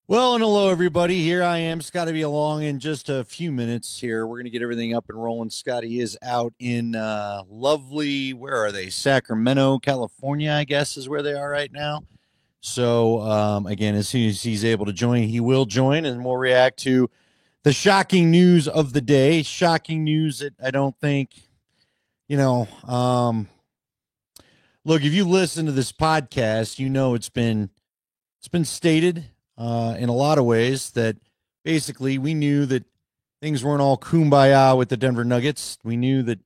Well, and hello, everybody. Here I am. Scotty be along in just a few minutes here. We're going to get everything up and rolling. Scotty is out in lovely, where are they? Sacramento, California, I guess, is where they are right now. So, again, as soon as he's able to join, he will join and we'll react to the shocking news of the day. Shocking news that I don't think, you know, look, if you listen to this podcast, you know it's been stated in a lot of ways that basically we knew that things weren't all kumbaya with the Denver Nuggets. We knew that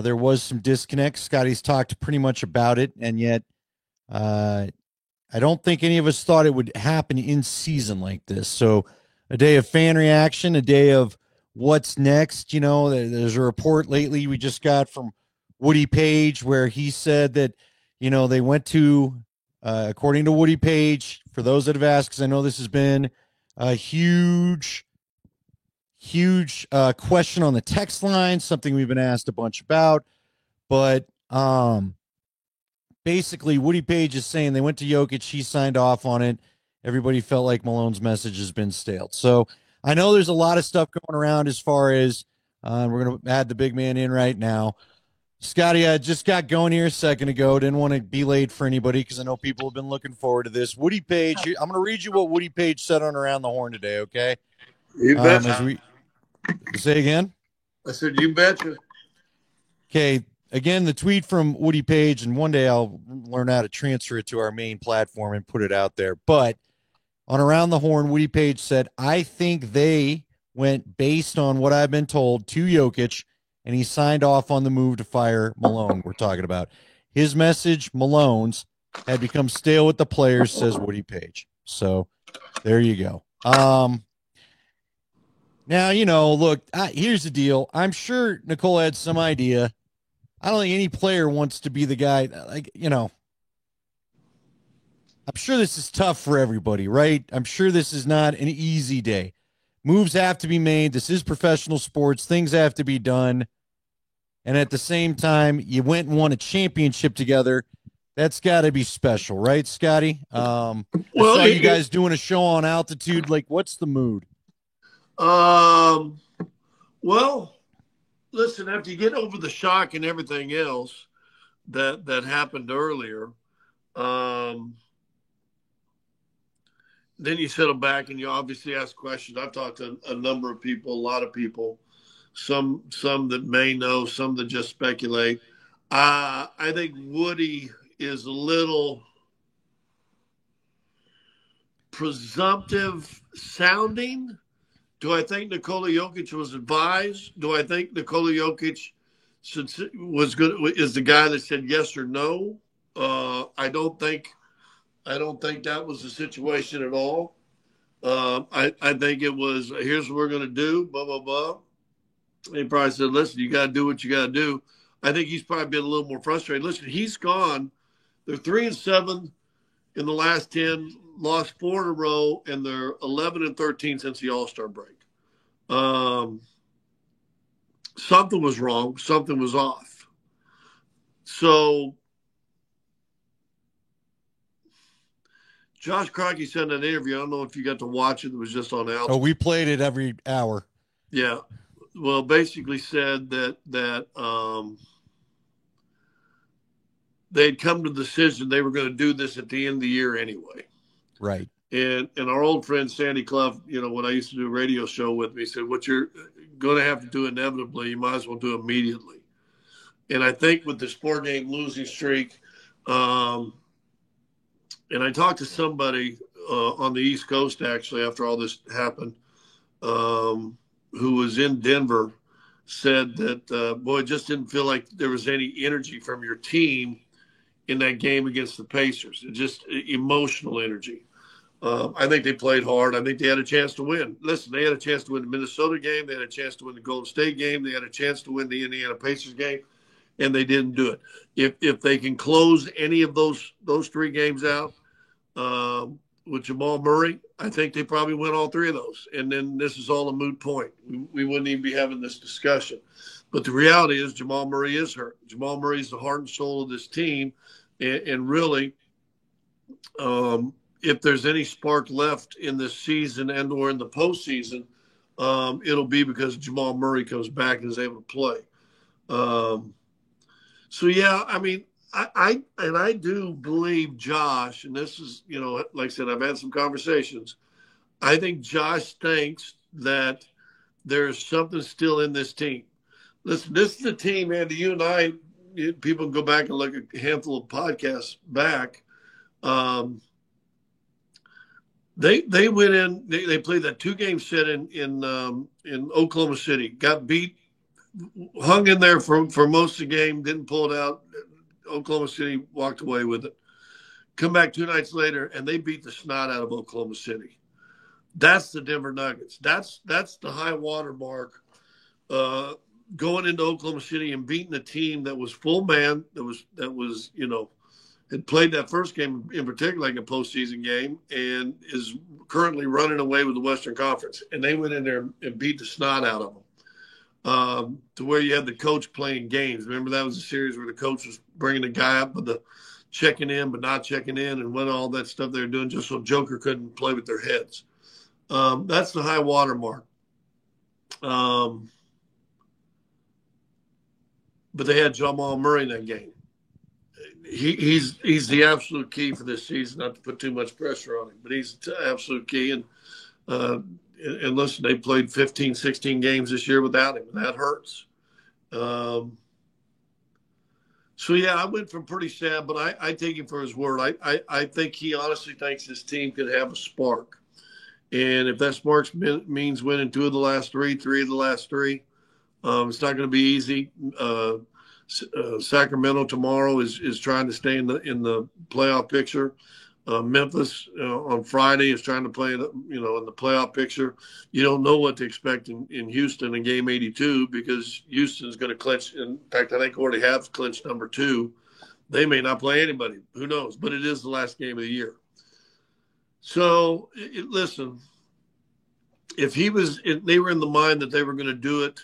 there was some disconnect. Scotty's talked pretty much about it, and yet uh, I don't think any of us thought it would happen in season like this. So, a day of fan reaction, a day of what's next. There's a report lately we just got from Woody Page where he said that, they went to, according to Woody Page, for those that have asked, because I know this has been a huge question on the text line, something we've been asked a bunch about. But basically, Woody Page is saying they went to Jokic, he signed off on it. Everybody felt like Malone's message has been stale. So I know there's a lot of stuff going around as far as we're going to add the big man in right now. Scotty, I just got going here a second ago. Didn't want to be late for anybody because I know people have been looking forward to this. Woody Page, I'm going to read you what Woody Page said on Around the Horn today, okay? You As betcha. we say again. I said, you betcha. Okay, again, the tweet from Woody Page, and one day I'll learn how to transfer it to our main platform and put it out there. But on Around the Horn, Woody Page said, I think they went based on what I've been told to Jokic, and he signed off on the move to fire Malone. We're talking about his message, Malone's, had become stale with the players, says Woody Page. So there you go. Now, look, here's the deal. I'm sure Nicole had some idea. I don't think any player wants to be the guy, I'm sure this is tough for everybody, right? I'm sure this is not an easy day. Moves have to be made. This is professional sports. Things have to be done. And at the same time, you went and won a championship together. That's got to be special, right, Scotty? I Well, saw you guys doing a show on altitude. Like, what's the mood? um, well, listen. After you get over the shock and everything else that happened earlier, um, then you settle back and you obviously ask questions. I've talked to a number of people, a lot of people, some that may know, some that just speculate. I think Woody is a little presumptive sounding. Do I think Nikola Jokic was advised? Do I think Nikola Jokic was good? Is the guy that said yes or no? I don't think. I don't think that was the situation at all. I think it was here's what we're going to do. Blah blah blah. He probably said, "Listen, you got to do what you got to do." I think he's probably been a little more frustrated. Listen, he's gone. They're 3-7 in the last 10, lost four in a row, and they're 11-13 since the All Star break. Um, Something was wrong, something was off. So Josh Kroenke said in an interview, I don't know if you got to watch it, it was just on Oh, altitude. we played it every hour. Yeah. Well, basically said that they'd come to the decision they were going to do this at the end of the year anyway. Right. And our old friend Sandy Clough, when I used to do a radio show with me, said, what you're going to have to do inevitably, you might as well do immediately. And I think with this 4-game losing streak, and I talked to somebody on the East Coast actually after all this happened, who was in Denver, said that boy, it just didn't feel like there was any energy from your team in that game against the Pacers. It just emotional energy. I think they played hard. I think they had a chance to win. Listen, they had a chance to win the Minnesota game. They had a chance to win the Golden State game. They had a chance to win the Indiana Pacers game, and they didn't do it. If they can close any of those three games out with Jamal Murray, I think they probably win all three of those. And then this is all a moot point. We wouldn't even be having this discussion. But the reality is Jamal Murray is hurt. Jamal Murray is the heart and soul of this team, and really, if there's any spark left in this season and or in the postseason, it'll be because Jamal Murray comes back and is able to play. So yeah, I mean, I do believe Josh, and this is, like I said, I've had some conversations. I think Josh thinks that there's something still in this team. Listen, this is the team, Andy. You and I, people can go back and look at a handful of podcasts back. They went in. They played that 2-game set in Oklahoma City. Got beat, hung in there for most of the game. Didn't pull it out. Oklahoma City walked away with it. Come back 2 nights later, and they beat the snot out of Oklahoma City. That's the Denver Nuggets. That's the high water mark. Going into Oklahoma City and beating a team that was full man, that was had played that first game in particular like a postseason game, and is currently running away with the Western Conference. And they went in there and beat the snot out of them. To where you had the coach playing games. Remember, that was a series where the coach was bringing the guy up with the checking in but not checking in, and what all that stuff they were doing just so Joker couldn't play with their heads. That's the high water mark. But they had Jamal Murray in that game. He's the absolute key for this season. Not to put too much pressure on him, but he's the absolute key. And listen, they played 15, 16 games this year without him, and that hurts. So yeah, I went from pretty sad, but I take him for his word. I think he honestly thinks his team could have a spark. And if that spark means winning 2 of the last 3, 3 of the last 3, it's not going to be easy. Sacramento tomorrow is trying to stay in the playoff picture. Memphis on Friday is trying to play in the playoff picture. You don't know what to expect in Houston in game 82 because Houston's going to clinch. In fact, I think already have clinched number 2. They may not play anybody. Who knows? But it is the last game of the year. So listen, if they were in the mind that they were going to do it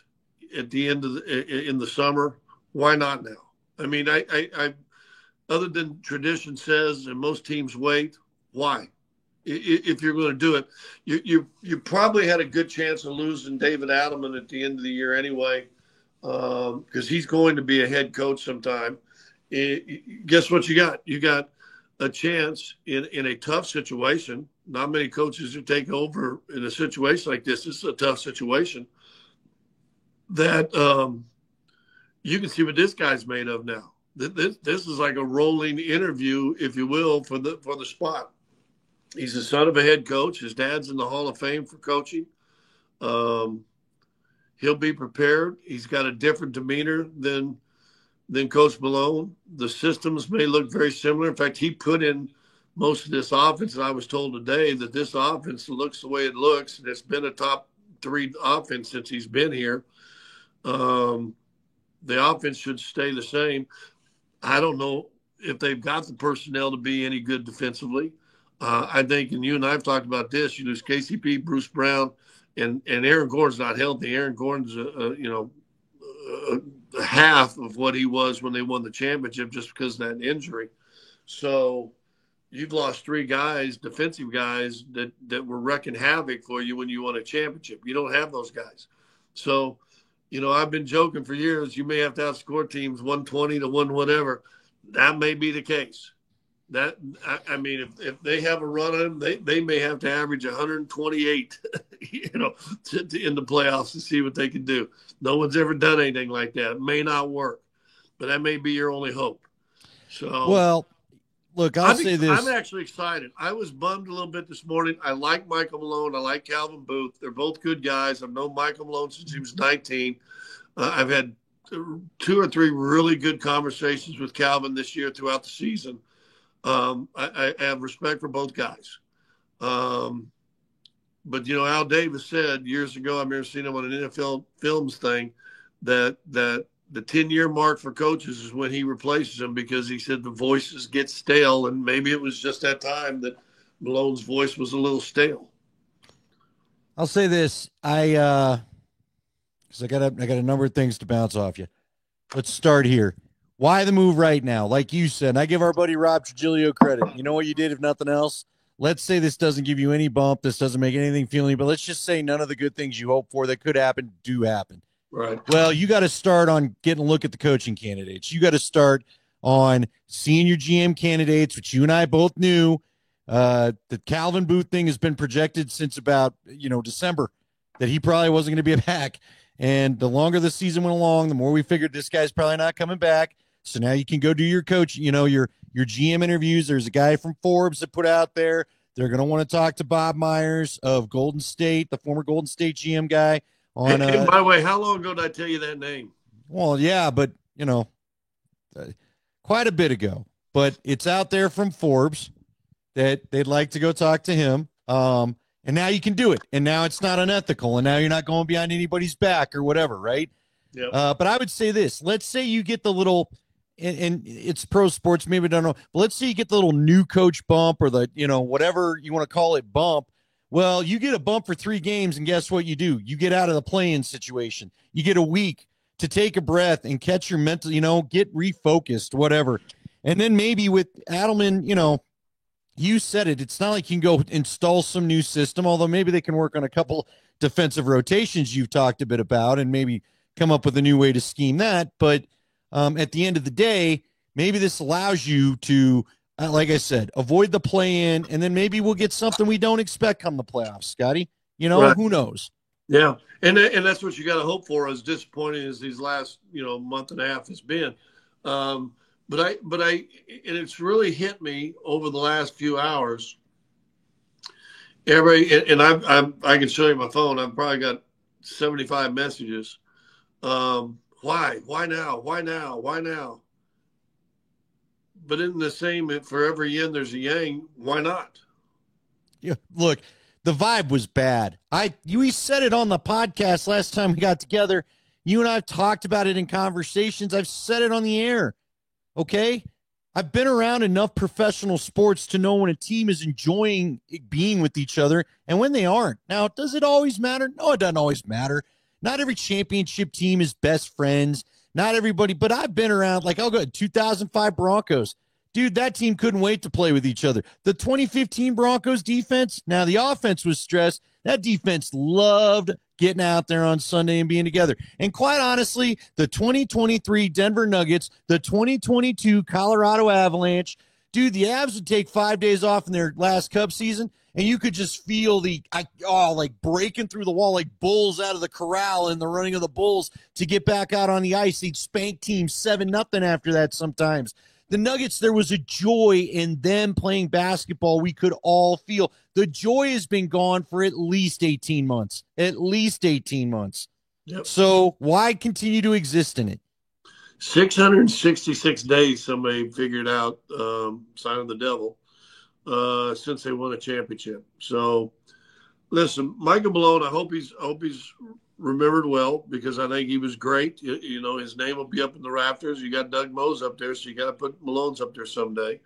at the end of in the summer, why not now? I mean, I other than tradition says, and most teams wait, why? If you're going to do it, you probably had a good chance of losing David Adelman at the end of the year anyway, because he's going to be a head coach sometime. Guess what you got? You got a chance in a tough situation. Not many coaches who take over in a situation like this. This is a tough situation. That you can see what this guy's made of now. This is like a rolling interview, if you will, for the spot. He's the son of a head coach. His dad's in the Hall of Fame for coaching. He'll be prepared. He's got a different demeanor than Coach Malone. The systems may look very similar. In fact, he put in most of this offense, and I was told today that this offense looks the way it looks, and it's been a top 3 offense since he's been here. The offense should stay the same. I don't know if they've got the personnel to be any good defensively. I think, and you and I have talked about this, you lose KCP, Bruce Brown, and Aaron Gordon's not healthy. Aaron Gordon's, half of what he was when they won the championship just because of that injury. So you've lost 3 guys, defensive guys, that were wrecking havoc for you when you won a championship. You don't have those guys. So, I've been joking for years, you may have to outscore teams 120 to 1 whatever. That may be the case. That I mean, if they have a run on them, they may have to average 128, in the playoffs to see what they can do. No one's ever done anything like that. It may not work, but that may be your only hope. So, well, look, I'll say this. I'm actually excited. I was bummed a little bit this morning. I like Michael Malone. I like Calvin Booth. They're both good guys. I've known Michael Malone since he was 19. I've had 2 or 3 really good conversations with Calvin this year throughout the season. I have respect for both guys. But, Al Davis said years ago, I remember seeing him on an NFL Films thing, that the 10-year mark for coaches is when he replaces them, because he said the voices get stale, and maybe it was just that time that Malone's voice was a little stale. I'll say this. Because I got a number of things to bounce off you. Let's start here. Why the move right now? Like you said, and I give our buddy Rob Trujillo credit. You know what you did, if nothing else? let's say this doesn't give you any bump. This doesn't make anything feel any, but let's just say none of the good things you hope for that could happen do happen. Right. Well, you got to start on getting a look at the coaching candidates. You got to start on seeing your GM candidates, which you and I both knew. The Calvin Booth thing has been projected since about, December, that he probably wasn't going to be back. And the longer the season went along, the more we figured this guy's probably not coming back. So now you can go do your coach, your GM interviews. There's a guy from Forbes that put out there. They're going to want to talk to Bob Myers of Golden State, the former Golden State GM guy. And by the way, how long ago did I tell you that name? Well, yeah, but, quite a bit ago. But it's out there from Forbes that they'd like to go talk to him. And now you can do it. And now it's not unethical. And now you're not going behind anybody's back or whatever, right? Yep. But I would say this. Let's say you get the little – and it's pro sports, maybe I don't know. But let's say you get the little new coach bump or the, whatever you want to call it bump. Well, you get a bump for 3 games, and guess what you do? You get out of the play-in situation. You get a week to take a breath and catch your mental, get refocused, whatever. And then maybe with Adelman, you said it. It's not like you can go install some new system, although maybe they can work on a couple defensive rotations you've talked a bit about and maybe come up with a new way to scheme that. But at the end of the day, maybe this allows you to, like I said, avoid the play-in, and then maybe we'll get something we don't expect come the playoffs, Scotty. Right. Who knows? Yeah, and that's what you got to hope for, as disappointing as these last, month and a half has been. But and it's really hit me over the last few hours. Everybody, and I can show you my phone. I've probably got 75 messages. Why now? Why now? Why now? But in the same, for every yin, there's a yang. Why not? Yeah, look, the vibe was bad. We said it on the podcast last time we got together. You and I have talked about it in conversations. I've said it on the air. Okay? I've been around enough professional sports to know when a team is enjoying being with each other and when they aren't. Now, does it always matter? No, it doesn't always matter. Not every championship team is best friends. Not everybody, but I've been around, like, I'll go 2005 Broncos. Dude, that team couldn't wait to play with each other. The 2015 Broncos defense, now the offense was stressed. That defense loved getting out there on Sunday and being together. And quite honestly, the 2023 Denver Nuggets, the 2022 Colorado Avalanche, dude, the Avs would take 5 days off in their last Cub season, and you could just feel like breaking through the wall, like bulls out of the corral in the running of the Bulls to get back out on the ice. They'd spank teams 7-0 after that sometimes. The Nuggets, there was a joy in them playing basketball we could all feel. The joy has been gone for at least 18 months. At least 18 months. Yep. So why continue to exist in it? 666 days, somebody figured out, sign of the devil, since they won a championship. So, listen, Michael Malone, I hope he's remembered well, because I think he was great. His name will be up in the rafters. You got Doug Mose up there, so you got to put Malone's up there someday.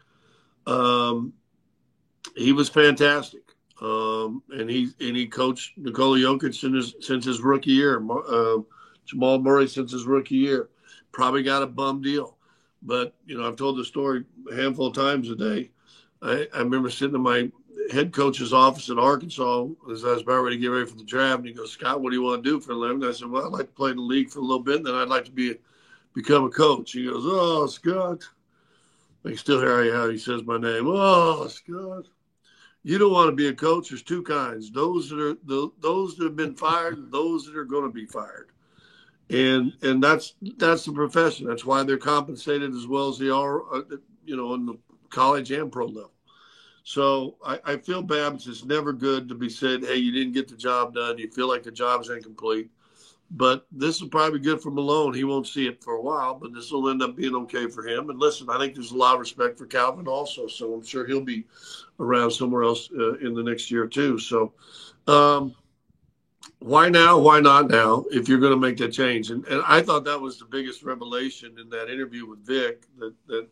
He was fantastic, and he coached Nikola Jokic since his rookie year. Jamal Murray since his rookie year. Probably got a bum deal, but I've told the story a handful of times a day. I remember sitting in my head coach's office in Arkansas as I was about ready to get ready for the draft, and he goes, "Scott, what do you want to do for a living?" I said, "Well, I'd like to play in the league for a little bit, and then I'd like to become a coach." He goes, "Oh, Scott," I can still hear how he says my name. "Oh, Scott, you don't want to be a coach. There's 2 kinds: those that have been fired, and those that are going to be fired." And that's the profession. That's why they're compensated as well as they are, in the college and pro level. So I feel Babs, it's never good to be said, hey, you didn't get the job done. You feel like the job is incomplete. But this is probably good for Malone. He won't see it for a while, but this will end up being okay for him. And listen, I think there's a lot of respect for Calvin also. So I'm sure he'll be around somewhere else in the next year too. So why now? Why not now if you're going to make that change? And I thought that was the biggest revelation in that interview with Vic that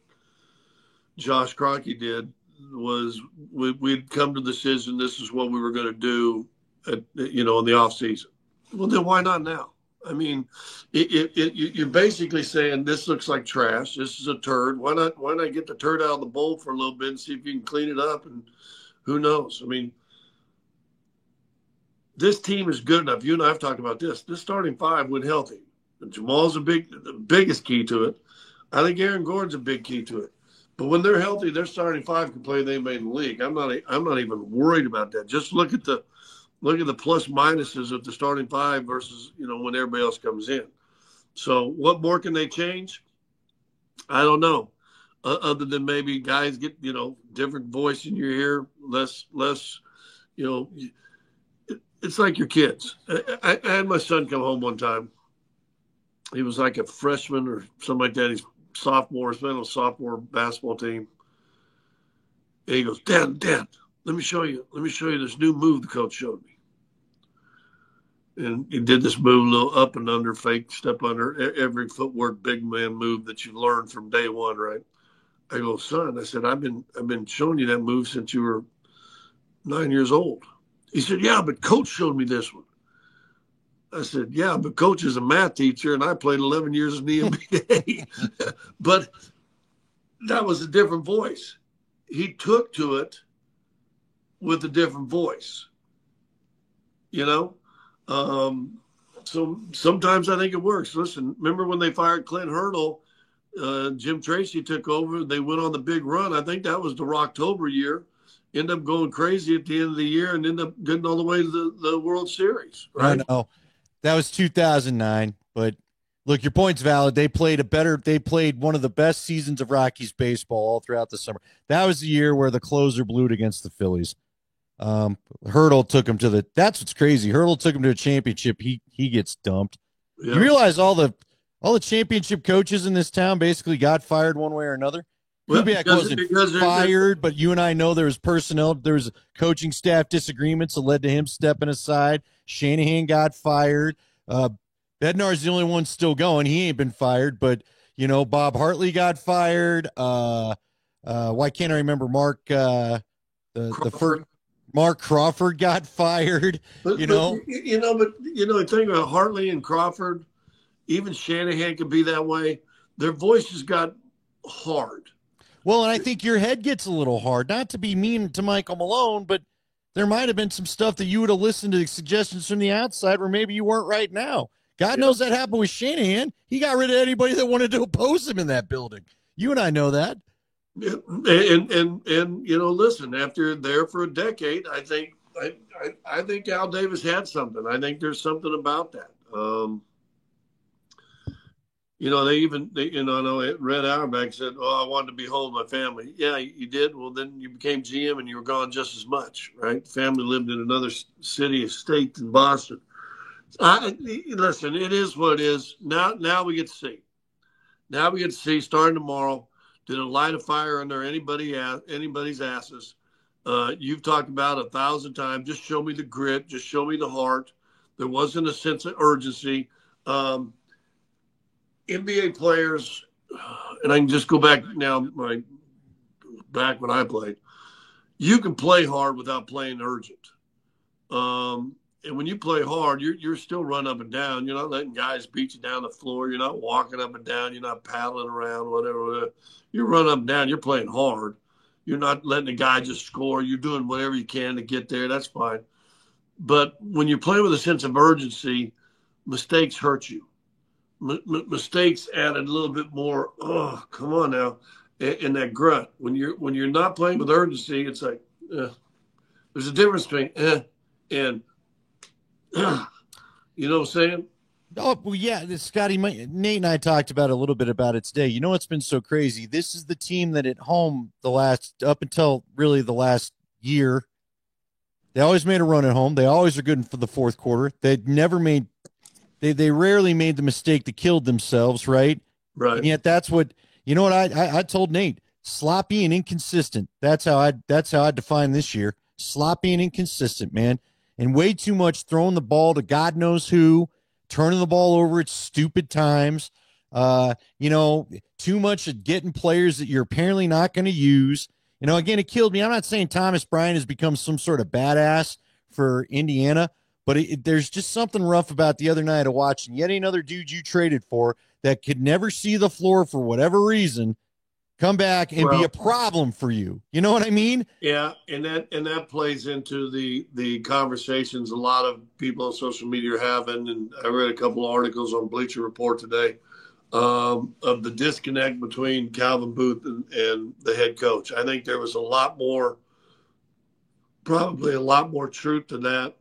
Josh Kroenke did, was we'd come to the decision this is what we were going to do in the off season. Well, then why not now? I mean, you're basically saying this looks like trash. This is a turd. Why not get the turd out of the bowl for a little bit and see if you can clean it up? And Who knows? I mean, this team is good enough. You and I have talked about this. This starting five when healthy. And Jamal's the biggest key to it. I think Aaron Gordon's a big key to it. But when they're healthy, their starting five can play anybody in the league. I'm not even worried about that. Just look at the plus minuses of the starting five versus when everybody else comes in. So what more can they change? I don't know. Other than maybe guys get different voice in your ear, less it's like your kids. I had my son come home one time. He was like a freshman or something like that. He's sophomore. He's been on a sophomore basketball team. And he goes, Dad, let me show you this new move the coach showed me. And he did this move, a little up and under, fake step under, every footwork big man move that you learned from day one, right? I go, son, I said, I've been showing you that move since you were 9 years old. He said, yeah, but coach showed me this one. I said, yeah, but coach is a math teacher, and I played 11 years in the NBA. But that was a different voice. He took to it with a different voice, So sometimes I think it works. Listen, remember when they fired Clint Hurdle, Jim Tracy took over. They went on the big run. I think that was the Rocktober year. End up going crazy at the end of the year and end up getting all the way to the World Series. Right? I know. That was 2009. But look, your point's valid. They played one of the best seasons of Rockies baseball all throughout the summer. That was the year where the closer blew it against the Phillies. Hurdle took him to that's what's crazy. Hurdle took him to a championship. He gets dumped. Yeah. You realize all the championship coaches in this town basically got fired one way or another. Well, Kubiak wasn't fired, but you and I know there was coaching staff disagreements that led to him stepping aside. Shanahan got fired. Bednar's the only one still going. He ain't been fired, but Bob Hartley got fired. Why can't I remember Mark? The first Mark Crawford got fired. The thing about Hartley and Crawford, even Shanahan could be that way. Their voices got hard. Well, and I think your head gets a little hard. Not to be mean to Michael Malone, but there might have been some stuff that you would have listened to the suggestions from the outside where maybe you weren't right now. God knows that happened with Shanahan. He got rid of anybody that wanted to oppose him in that building. You and I know that. Yeah, and listen, after there for a decade, I think Al Davis had something. I think there's something about that. I know Red Auerbach said, "Oh, I wanted to be home with my family." Yeah, you did. Well, then you became GM and you were gone just as much, right? Family lived in another city, state than Boston. Listen, it is what it is. Now we get to see. Now we get to see starting tomorrow. Did it light a fire under anybody's asses? You've talked about 1,000 times. Just show me the grit. Just show me the heart. There wasn't a sense of urgency. NBA players, and I can just go back now, back when I played, you can play hard without playing urgent. And when you play hard, you're still run up and down. You're not letting guys beat you down the floor. You're not walking up and down. You're not paddling around, whatever. You run up and down. You're playing hard. You're not letting a guy just score. You're doing whatever you can to get there. That's fine. But when you play with a sense of urgency, mistakes hurt you. Mistakes added a little bit more. Oh, come on now, in that grunt. When you're not playing with urgency, it's like there's a difference between and you know what I'm saying? Oh well, yeah. Scotty, Nate and I talked about a little bit about it today. You know what's been so crazy? This is the team that at home up until really the last year, they always made a run at home. They always are good for the fourth quarter. They rarely made the mistake that killed themselves, right? Right. And yet that's what I told Nate. Sloppy and inconsistent. That's how I define this year. Sloppy and inconsistent, man. And way too much throwing the ball to God knows who, turning the ball over at stupid times. Too much at getting players that you're apparently not going to use. Again, it killed me. I'm not saying Thomas Bryant has become some sort of badass for Indiana, but there's just something rough about the other night of watching yet another dude you traded for that could never see the floor for whatever reason come back and be a problem for you. You know what I mean? Yeah, and that plays into the conversations a lot of people on social media are having, and I read a couple of articles on Bleacher Report today of the disconnect between Calvin Booth and the head coach. I think there was probably a lot more truth to that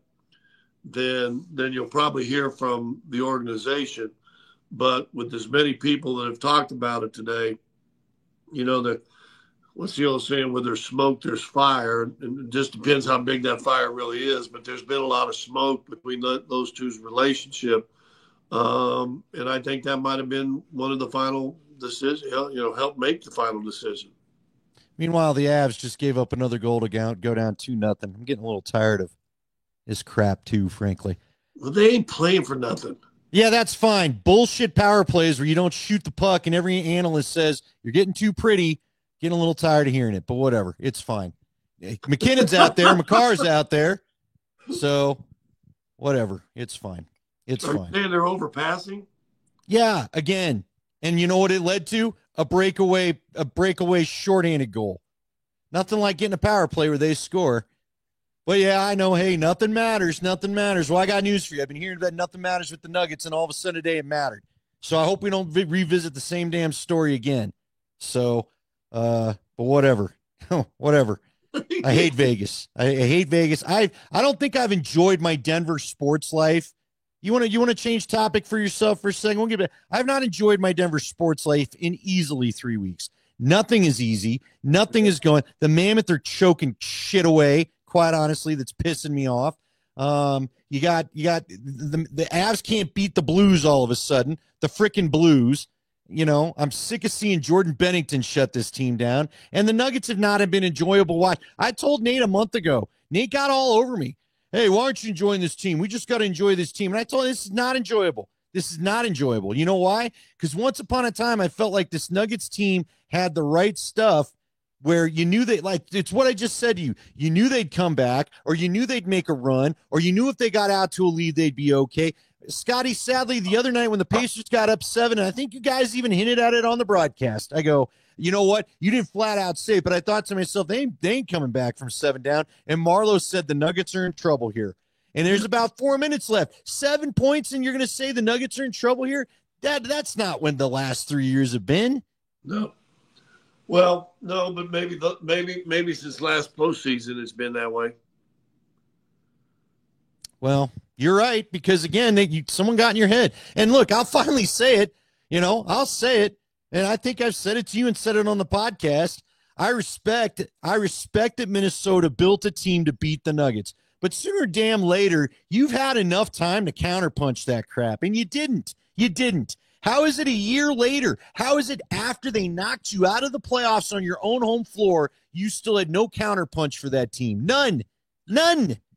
than you'll probably hear from the organization. But with as many people that have talked about it today, what's the old saying? Where there's smoke, there's fire. And it just depends how big that fire really is. But there's been a lot of smoke between those two's relationship. And I think that might have been one of the final decisions, help make the final decision. Meanwhile, the Avs just gave up another goal to go down 2-0. I'm getting a little tired of this crap too, frankly. Well, they ain't playing for nothing. Yeah, that's fine. Bullshit power plays where you don't shoot the puck and every analyst says you're getting too pretty. Getting a little tired of hearing it, but whatever. It's fine. McKinnon's out there. McCarr's out there. So whatever. It's fine. It's fine. Saying they're overpassing? Yeah, again. And you know what it led to? A breakaway shorthanded goal. Nothing like getting a power play where they score. But yeah, I know, hey, nothing matters. Nothing matters. Well, I got news for you. I've been hearing that nothing matters with the Nuggets, and all of a sudden today it mattered. So I hope we don't revisit the same damn story again. So, but whatever. Whatever. I hate Vegas. I hate Vegas. I don't think I've enjoyed my Denver sports life. You want to change topic for yourself for a second? We'll give it. I've not enjoyed my Denver sports life in easily 3 weeks. Nothing is easy. Nothing is going. The Mammoth are choking shit away. Quite honestly, that's pissing me off. You got the Avs can't beat the Blues all of a sudden. The frickin' Blues. You know, I'm sick of seeing Jordan Bennington shut this team down. And the Nuggets have not been enjoyable to watch. I told Nate a month ago. Nate got all over me. Hey, why aren't you enjoying this team? We just got to enjoy this team. And I told him this is not enjoyable. This is not enjoyable. You know why? Because once upon a time, I felt like this Nuggets team had the right stuff where you knew they, like, it's what I just said to you. You knew they'd come back, or you knew they'd make a run, or you knew if they got out to a lead, they'd be okay. Scotty, sadly, the other night when the Pacers got up 7, and I think you guys even hinted at it on the broadcast, I go, you know what? You didn't flat out say it, but I thought to myself, they ain't coming back from 7 down. And Marlo said the Nuggets are in trouble here. And there's about 4 minutes left. 7 points, and you're going to say the Nuggets are in trouble here? That's not when the last 3 years have been. No. Well, no, but maybe since last postseason it's been that way. Well, you're right, because again, someone got in your head. And look, I'll finally say it. You know, I'll say it. And I think I've said it to you and said it on the podcast. I respect that Minnesota built a team to beat the Nuggets. But sooner or damn later, you've had enough time to counterpunch that crap. And you didn't. You didn't. How is it a year later? How is it after they knocked you out of the playoffs on your own home floor, you still had no counterpunch for that team? None.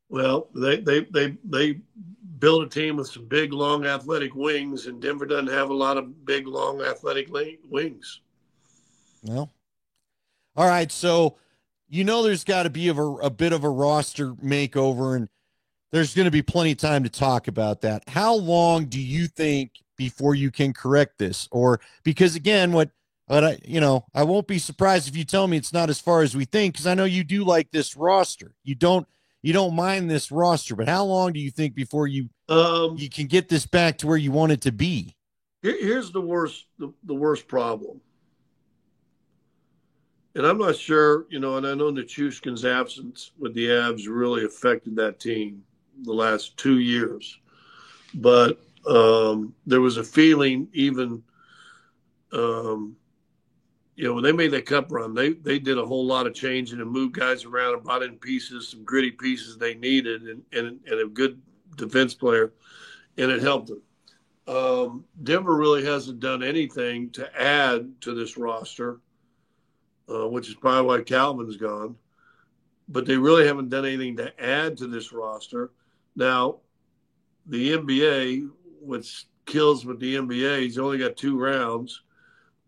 Well, they built a team with some big, long, athletic wings, and Denver doesn't have a lot of big, long, athletic wings. Well, all right. So, there's got to be a bit of a roster makeover, and there's going to be plenty of time to talk about that. How long do you think before you can correct this? Or because again, I won't be surprised if you tell me it's not as far as we think, because I know you do like this roster. You don't mind this roster, but how long do you think before you can get this back to where you want it to be? Here's the worst problem. And I'm not sure, and I know Nichushkin's absence with the Avs really affected that team the last 2 years. But there was a feeling even, when they made that cup run, they did a whole lot of changing and moved guys around and brought in pieces, some gritty pieces they needed, and a good defense player, and it helped them. Denver really hasn't done anything to add to this roster, which is probably why Calvin's gone. But they really haven't done anything to add to this roster. Now, the NBA, which kills with the NBA, he's only got 2 rounds.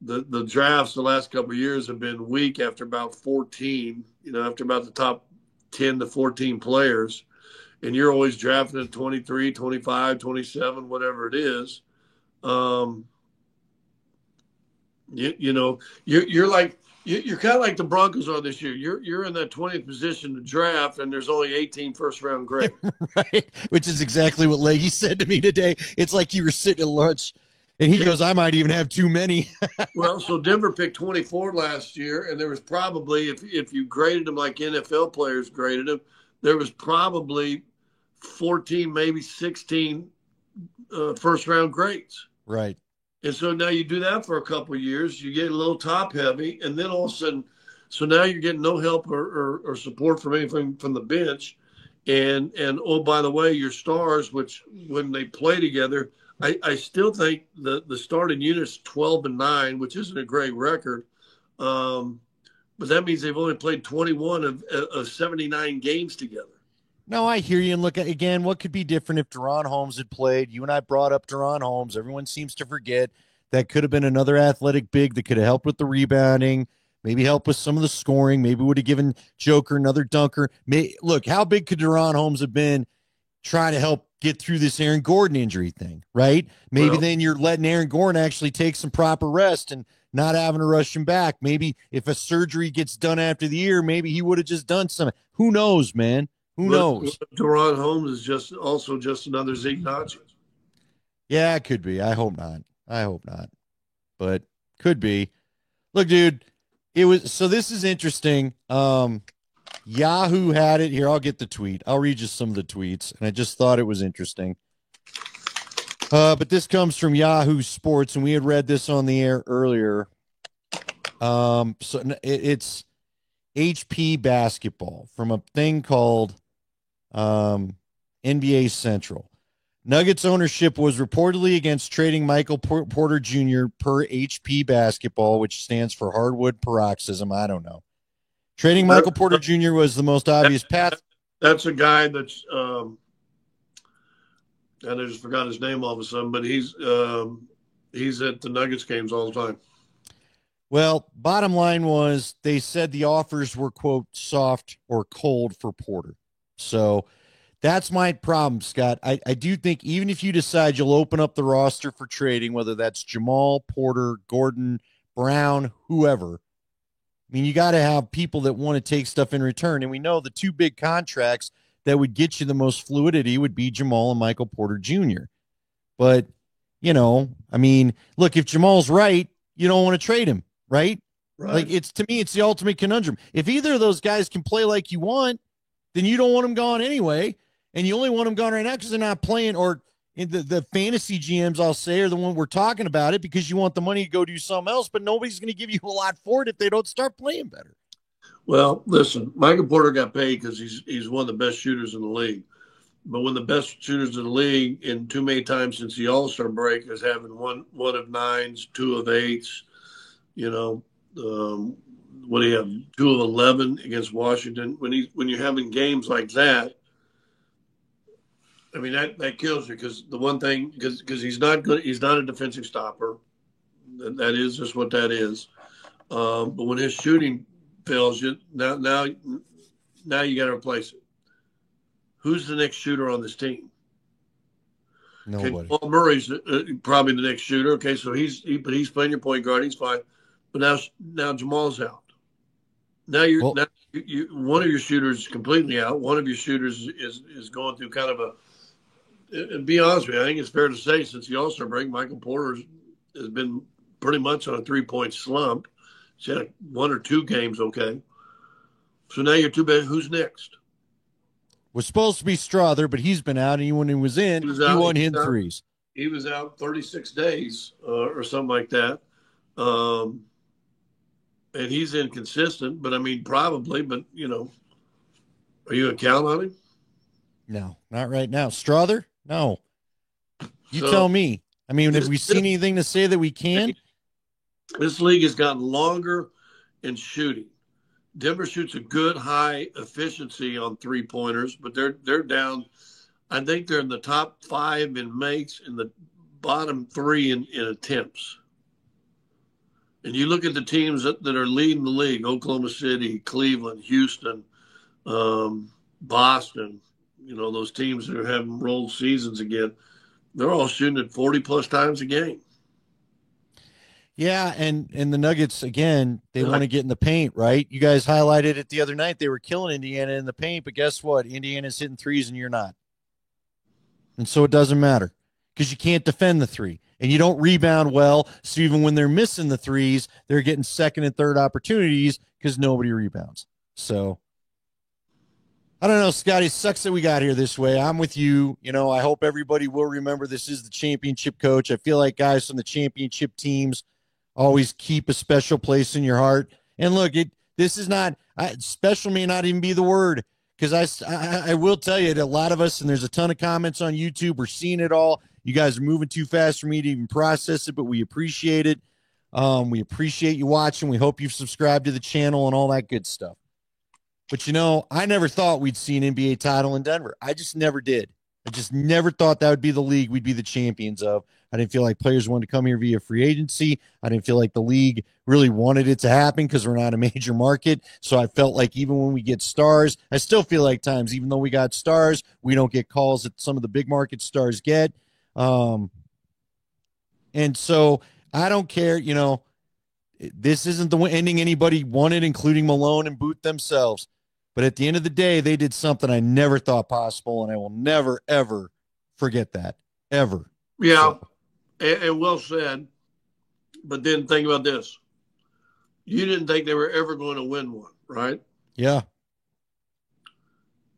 The drafts the last couple of years have been weak after about 14, after about the top 10 to 14 players. And you're always drafting at 23, 25, 27, whatever it is. You know, you're like you're kind of like the Broncos are this year. You're in that 20th position to draft, and there's only 18 first round grades. Right? Which is exactly what Leggy said to me today. It's like you were sitting at lunch, and he goes, "I might even have too many." Well, so Denver picked 24 last year, and there was probably, if you graded them like NFL players graded them, there was probably 14, maybe 16 first round grades. Right. And so now you do that for a couple of years, you get a little top heavy, and then all of a sudden, so now you're getting no help or support from anything from the bench. And oh, by the way, your stars, which when they play together, I still think the starting unit's 12-9, which isn't a great record. But that means they've only played 21 of 79 games together. No, I hear you. And look, again, what could be different if Deron Holmes had played? You and I brought up Deron Holmes. Everyone seems to forget that could have been another athletic big that could have helped with the rebounding, maybe help with some of the scoring, maybe would have given Joker another dunker. Look, how big could Deron Holmes have been trying to help get through this Aaron Gordon injury thing, right? Maybe then you're letting Aaron Gordon actually take some proper rest and not having to rush him back. Maybe if a surgery gets done after the year, maybe he would have just done something. Who knows, man? Who knows? Deron Holmes is just another Zeke Nnaji. Yeah, it could be. I hope not. But could be. Look, dude, it was so this is interesting. Yahoo had it here. I'll get the tweet. I'll read you some of the tweets, and I just thought it was interesting. But this comes from Yahoo Sports, and we had read this on the air earlier. So it's HP basketball from a thing called NBA Central. Nuggets ownership was reportedly against trading Michael Porter Jr. per HP basketball, which stands for hardwood paroxysm. I don't know. Trading Michael Porter Jr. was the most obvious path. That's a guy that's and I just forgot his name all of a sudden, but he's at the Nuggets games all the time. Well, bottom line was they said the offers were, quote, soft or cold for Porter. So that's my problem, Scott. I do think even if you decide you'll open up the roster for trading, whether that's Jamal, Porter, Gordon, Brown, whoever, I mean, you got to have people that want to take stuff in return. And we know the two big contracts that would get you the most fluidity would be Jamal and Michael Porter Jr. But, you know, I mean, look, if Jamal's right, you don't want to trade him, right? Like, to me, it's the ultimate conundrum. If either of those guys can play like you want, then you don't want them gone anyway. And you only want them gone right now because they're not playing, or in the fantasy GMs, I'll say, are the one we're talking about it because you want the money to go do something else, but nobody's going to give you a lot for it if they don't start playing better. Well, listen, Michael Porter got paid because he's one of the best shooters in the league. But when the best shooters in the league, in too many times since the All-Star break, is having one of 9s, 2 of 8s, you know, what do you have? 2 of 11 against Washington. When you're having games like that, I mean that kills you because the one thing because he's not good. He's not a defensive stopper. That is just what that is. But when his shooting fails you, now you got to replace it. Who's the next shooter on this team? Nobody. Okay, Paul Murray's probably the next shooter. Okay, so he's playing your point guard. He's fine. But now Jamal's out. Now one of your shooters is completely out. One of your shooters is going through kind of a. And be honest with you, I think it's fair to say since the All-Star break, Michael Porter has been pretty much on a 3-point slump. He's had 1 or 2 games, okay. So now you're too bad. Who's next? Was supposed to be Strother, but he's been out, and when he was in, he won hit threes. He was out 36 days or something like that. And he's inconsistent, but I mean, probably, but you know, are you going to count on him? No, not right now. Strother? No. You tell me. I mean, have we seen anything to say that we can? This league has gotten longer in shooting. Denver shoots a good high efficiency on 3-pointers, but they're down. I think they're in the top 5 in makes and the bottom 3 in attempts. And you look at the teams that are leading the league: Oklahoma City, Cleveland, Houston, Boston. You know, those teams that are having rolled seasons again. They're all shooting at 40-plus times a game. Yeah, and the Nuggets again, they want to get in the paint, right? You guys highlighted it the other night. They were killing Indiana in the paint, but guess what? Indiana's hitting threes and you're not. And so it doesn't matter because you can't defend the three and you don't rebound well. So even when they're missing the threes, they're getting second and third opportunities because nobody rebounds. So I don't know, Scotty. It sucks that we got here this way. I'm with you. You know, I hope everybody will remember this is the championship coach. I feel like guys from the championship teams always keep a special place in your heart. And look, this is not special. May not even be the word because I will tell you that a lot of us, and there's a ton of comments on YouTube. We're seeing it all. You guys are moving too fast for me to even process it, but we appreciate it. We appreciate you watching. We hope you've subscribed to the channel and all that good stuff. But, you know, I never thought we'd see an NBA title in Denver. I just never did. I just never thought that would be the league we'd be the champions of. I didn't feel like players wanted to come here via free agency. I didn't feel like the league really wanted it to happen because we're not a major market. So I felt like even when we get stars, I still feel like times, even though we got stars, we don't get calls that some of the big market stars get. And so I don't care, you know, this isn't the ending anybody wanted, including Malone and Boot themselves. But at the end of the day, they did something I never thought possible, and I will never, ever forget that. Ever. Yeah, so. And well said. But then think about this. You didn't think they were ever going to win one, right? Yeah.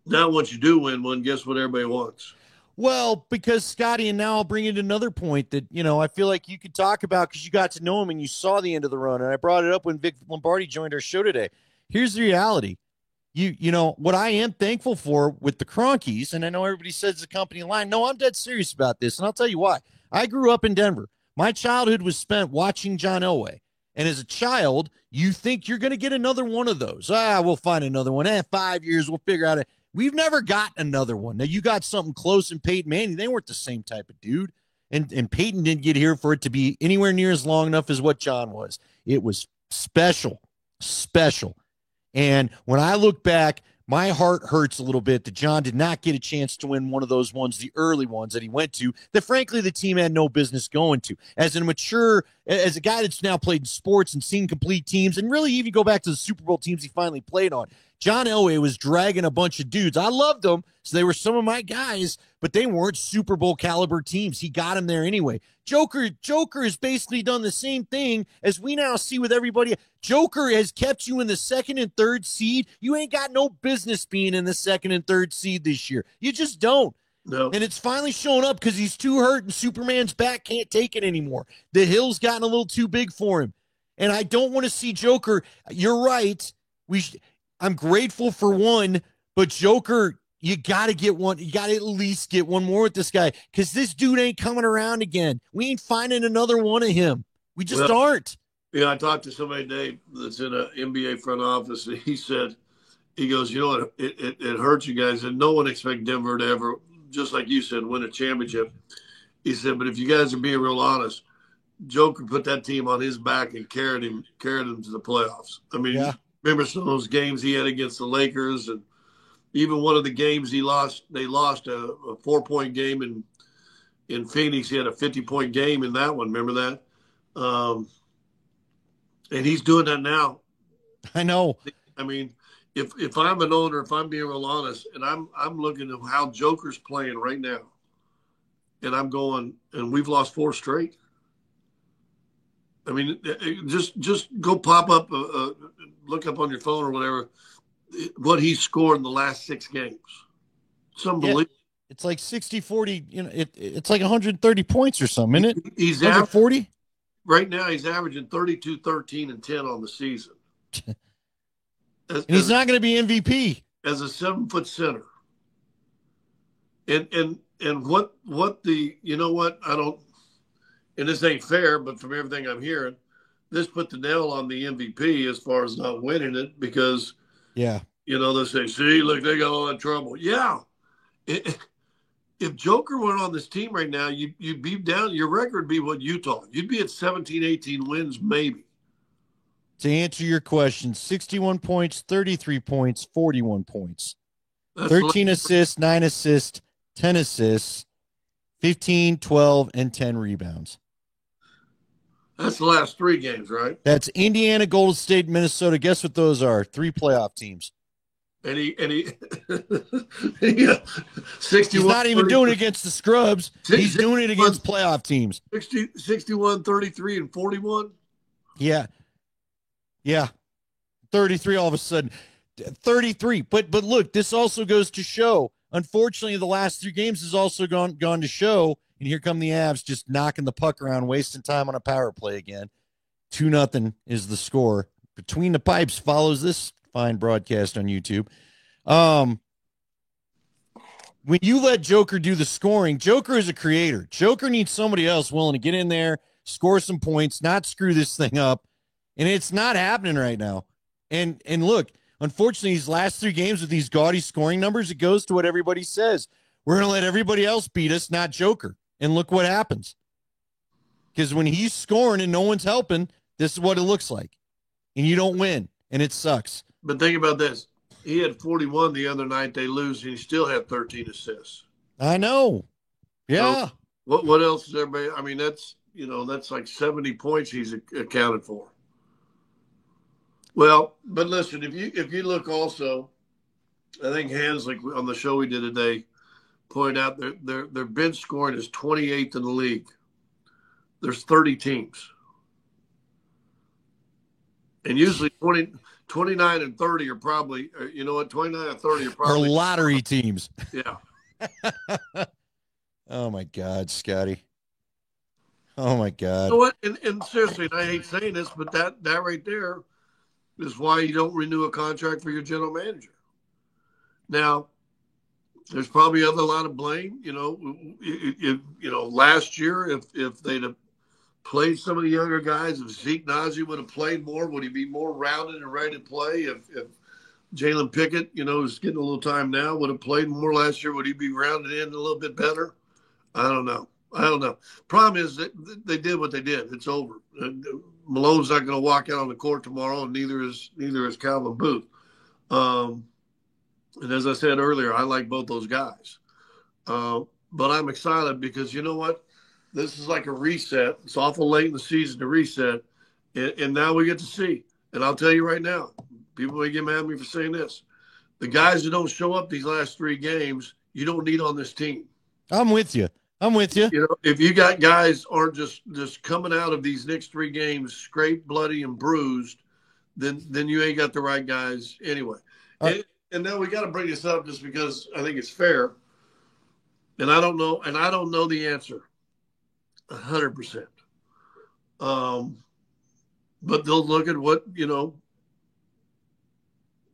Now once you do win one, guess what everybody wants? Well, because Scotty, and now I'll bring in another point that, you know, I feel like you could talk about because you got to know him and you saw the end of the run. And I brought it up when Vic Lombardi joined our show today. Here's the reality. You know, what I am thankful for with the Cronkies, and I know everybody says the company line. No, I'm dead serious about this, and I'll tell you why. I grew up in Denver. My childhood was spent watching John Elway. And as a child, you think you're going to get another one of those. We'll find another one. 5 years, we'll figure out it. We've never got another one. Now, you got something close in Peyton Manning. They weren't the same type of dude. And Peyton didn't get here for it to be anywhere near as long enough as what John was. It was special, special. And when I look back, my heart hurts a little bit that John did not get a chance to win one of those ones, the early ones that he went to, that frankly the team had no business going to. As a guy that's now played in sports and seen complete teams, and really even go back to the Super Bowl teams he finally played on, John Elway was dragging a bunch of dudes. I loved them, so they were some of my guys, but they weren't Super Bowl caliber teams. He got them there anyway. Joker has basically done the same thing as we now see with everybody. Joker has kept you in the second and third seed. You ain't got no business being in the second and third seed this year. You just don't. No. And it's finally showing up because he's too hurt and Superman's back can't take it anymore. The hill's gotten a little too big for him. And I don't want to see Joker. You're right. I'm grateful for one, but Joker, you got to get one. You got to at least get one more with this guy because this dude ain't coming around again. We ain't finding another one of him. We just aren't. Yeah, I talked to somebody today that's in an NBA front office, and he goes, you know what, it hurts you guys, and no one expects Denver to ever, just like you said, win a championship. He said, but if you guys are being real honest, Joker put that team on his back and carried him to the playoffs. I mean, remember some of those games he had against the Lakers, and even one of the games they lost a 4-point game in Phoenix. He had a 50-point game in that one. Remember that? And he's doing that now. I know. I mean, if I'm an owner, if I'm being real honest, and I'm looking at how Joker's playing right now, and I'm going, and we've lost 4 straight. I mean, just go pop up, look up on your phone or whatever, what he scored in the last 6 games. It's unbelievable. Yeah, it's like 60-40. You know, it's like 130 points or something, isn't it? He's 140. Right now, he's averaging 32, 13, and 10 on the season. And he's not going to be MVP as a 7-foot center. And what the, you know what, I don't, and this ain't fair, but from everything I'm hearing, this put the nail on the MVP as far as not winning it because, yeah, you know, they say, see, look, they got all that trouble. Yeah. If Joker went on this team right now, you'd be down, your record would be what Utah. You'd be at 17, 18 wins, maybe. To answer your question, 61 points, 33 points, 41 points. That's 13 assists, 9 assists, 10 assists, 15, 12, and 10 rebounds. That's the last 3 games, right? That's Indiana, Golden State, Minnesota. Guess what those are? 3 playoff teams. And he yeah, 61. He's not even doing it against the scrubs. He's doing it against playoff teams. 61, 33, and 41. Yeah. Yeah. 33 all of a sudden. 33. But look, this also goes to show, unfortunately, the last 3 games has also gone to show, and here come the Avs just knocking the puck around, wasting time on a power play again. 2-0 is the score. Between the Pipes follows this fine broadcast on YouTube. When you let Joker do the scoring, Joker is a creator. Joker needs somebody else willing to get in there, score some points, not screw this thing up. And it's not happening right now. And look, unfortunately, these last 3 games with these gaudy scoring numbers, it goes to what everybody says. We're going to let everybody else beat us, not Joker. And look what happens. Because when he's scoring and no one's helping, this is what it looks like. And you don't win, and it sucks. But think about this. He had 41 the other night. They lose, and he still had 13 assists. I know. Yeah. So what else is everybody? I mean, that's like 70 points he's accounted for. Well, but listen, if you look also, I think Hanslick on the show we did today pointed out their bench scoring is 28th in the league. There's 30 teams. And usually 29 and 30 are probably, 29 and 30 are probably lottery teams. Yeah. Oh, my God, Scotty. Oh, my God. You know what? And seriously, and I hate saying this, but that right there is why you don't renew a contract for your general manager. Now, there's probably a lot of blame. Last year, if they'd have played some of the younger guys, if Zeke Naji would have played more, would he be more rounded and ready to play? If Jalen Pickett, who's getting a little time now, would have played more last year, would he be rounded in a little bit better? I don't know. Problem is that they did what they did. It's over. Malone's not going to walk out on the court tomorrow, and neither is Calvin Booth. And as I said earlier, I like both those guys. But I'm excited because you know what? This is like a reset. It's awful late in the season to reset. And now we get to see. And I'll tell you right now, people may get mad at me for saying this. The guys that don't show up these last 3 games, you don't need on this team. I'm with you. If you got guys aren't just coming out of these next 3 games scraped, bloody, and bruised, then you ain't got the right guys anyway. And now we got to bring this up just because I think it's fair. And I don't know the answer 100%. But they'll look at what,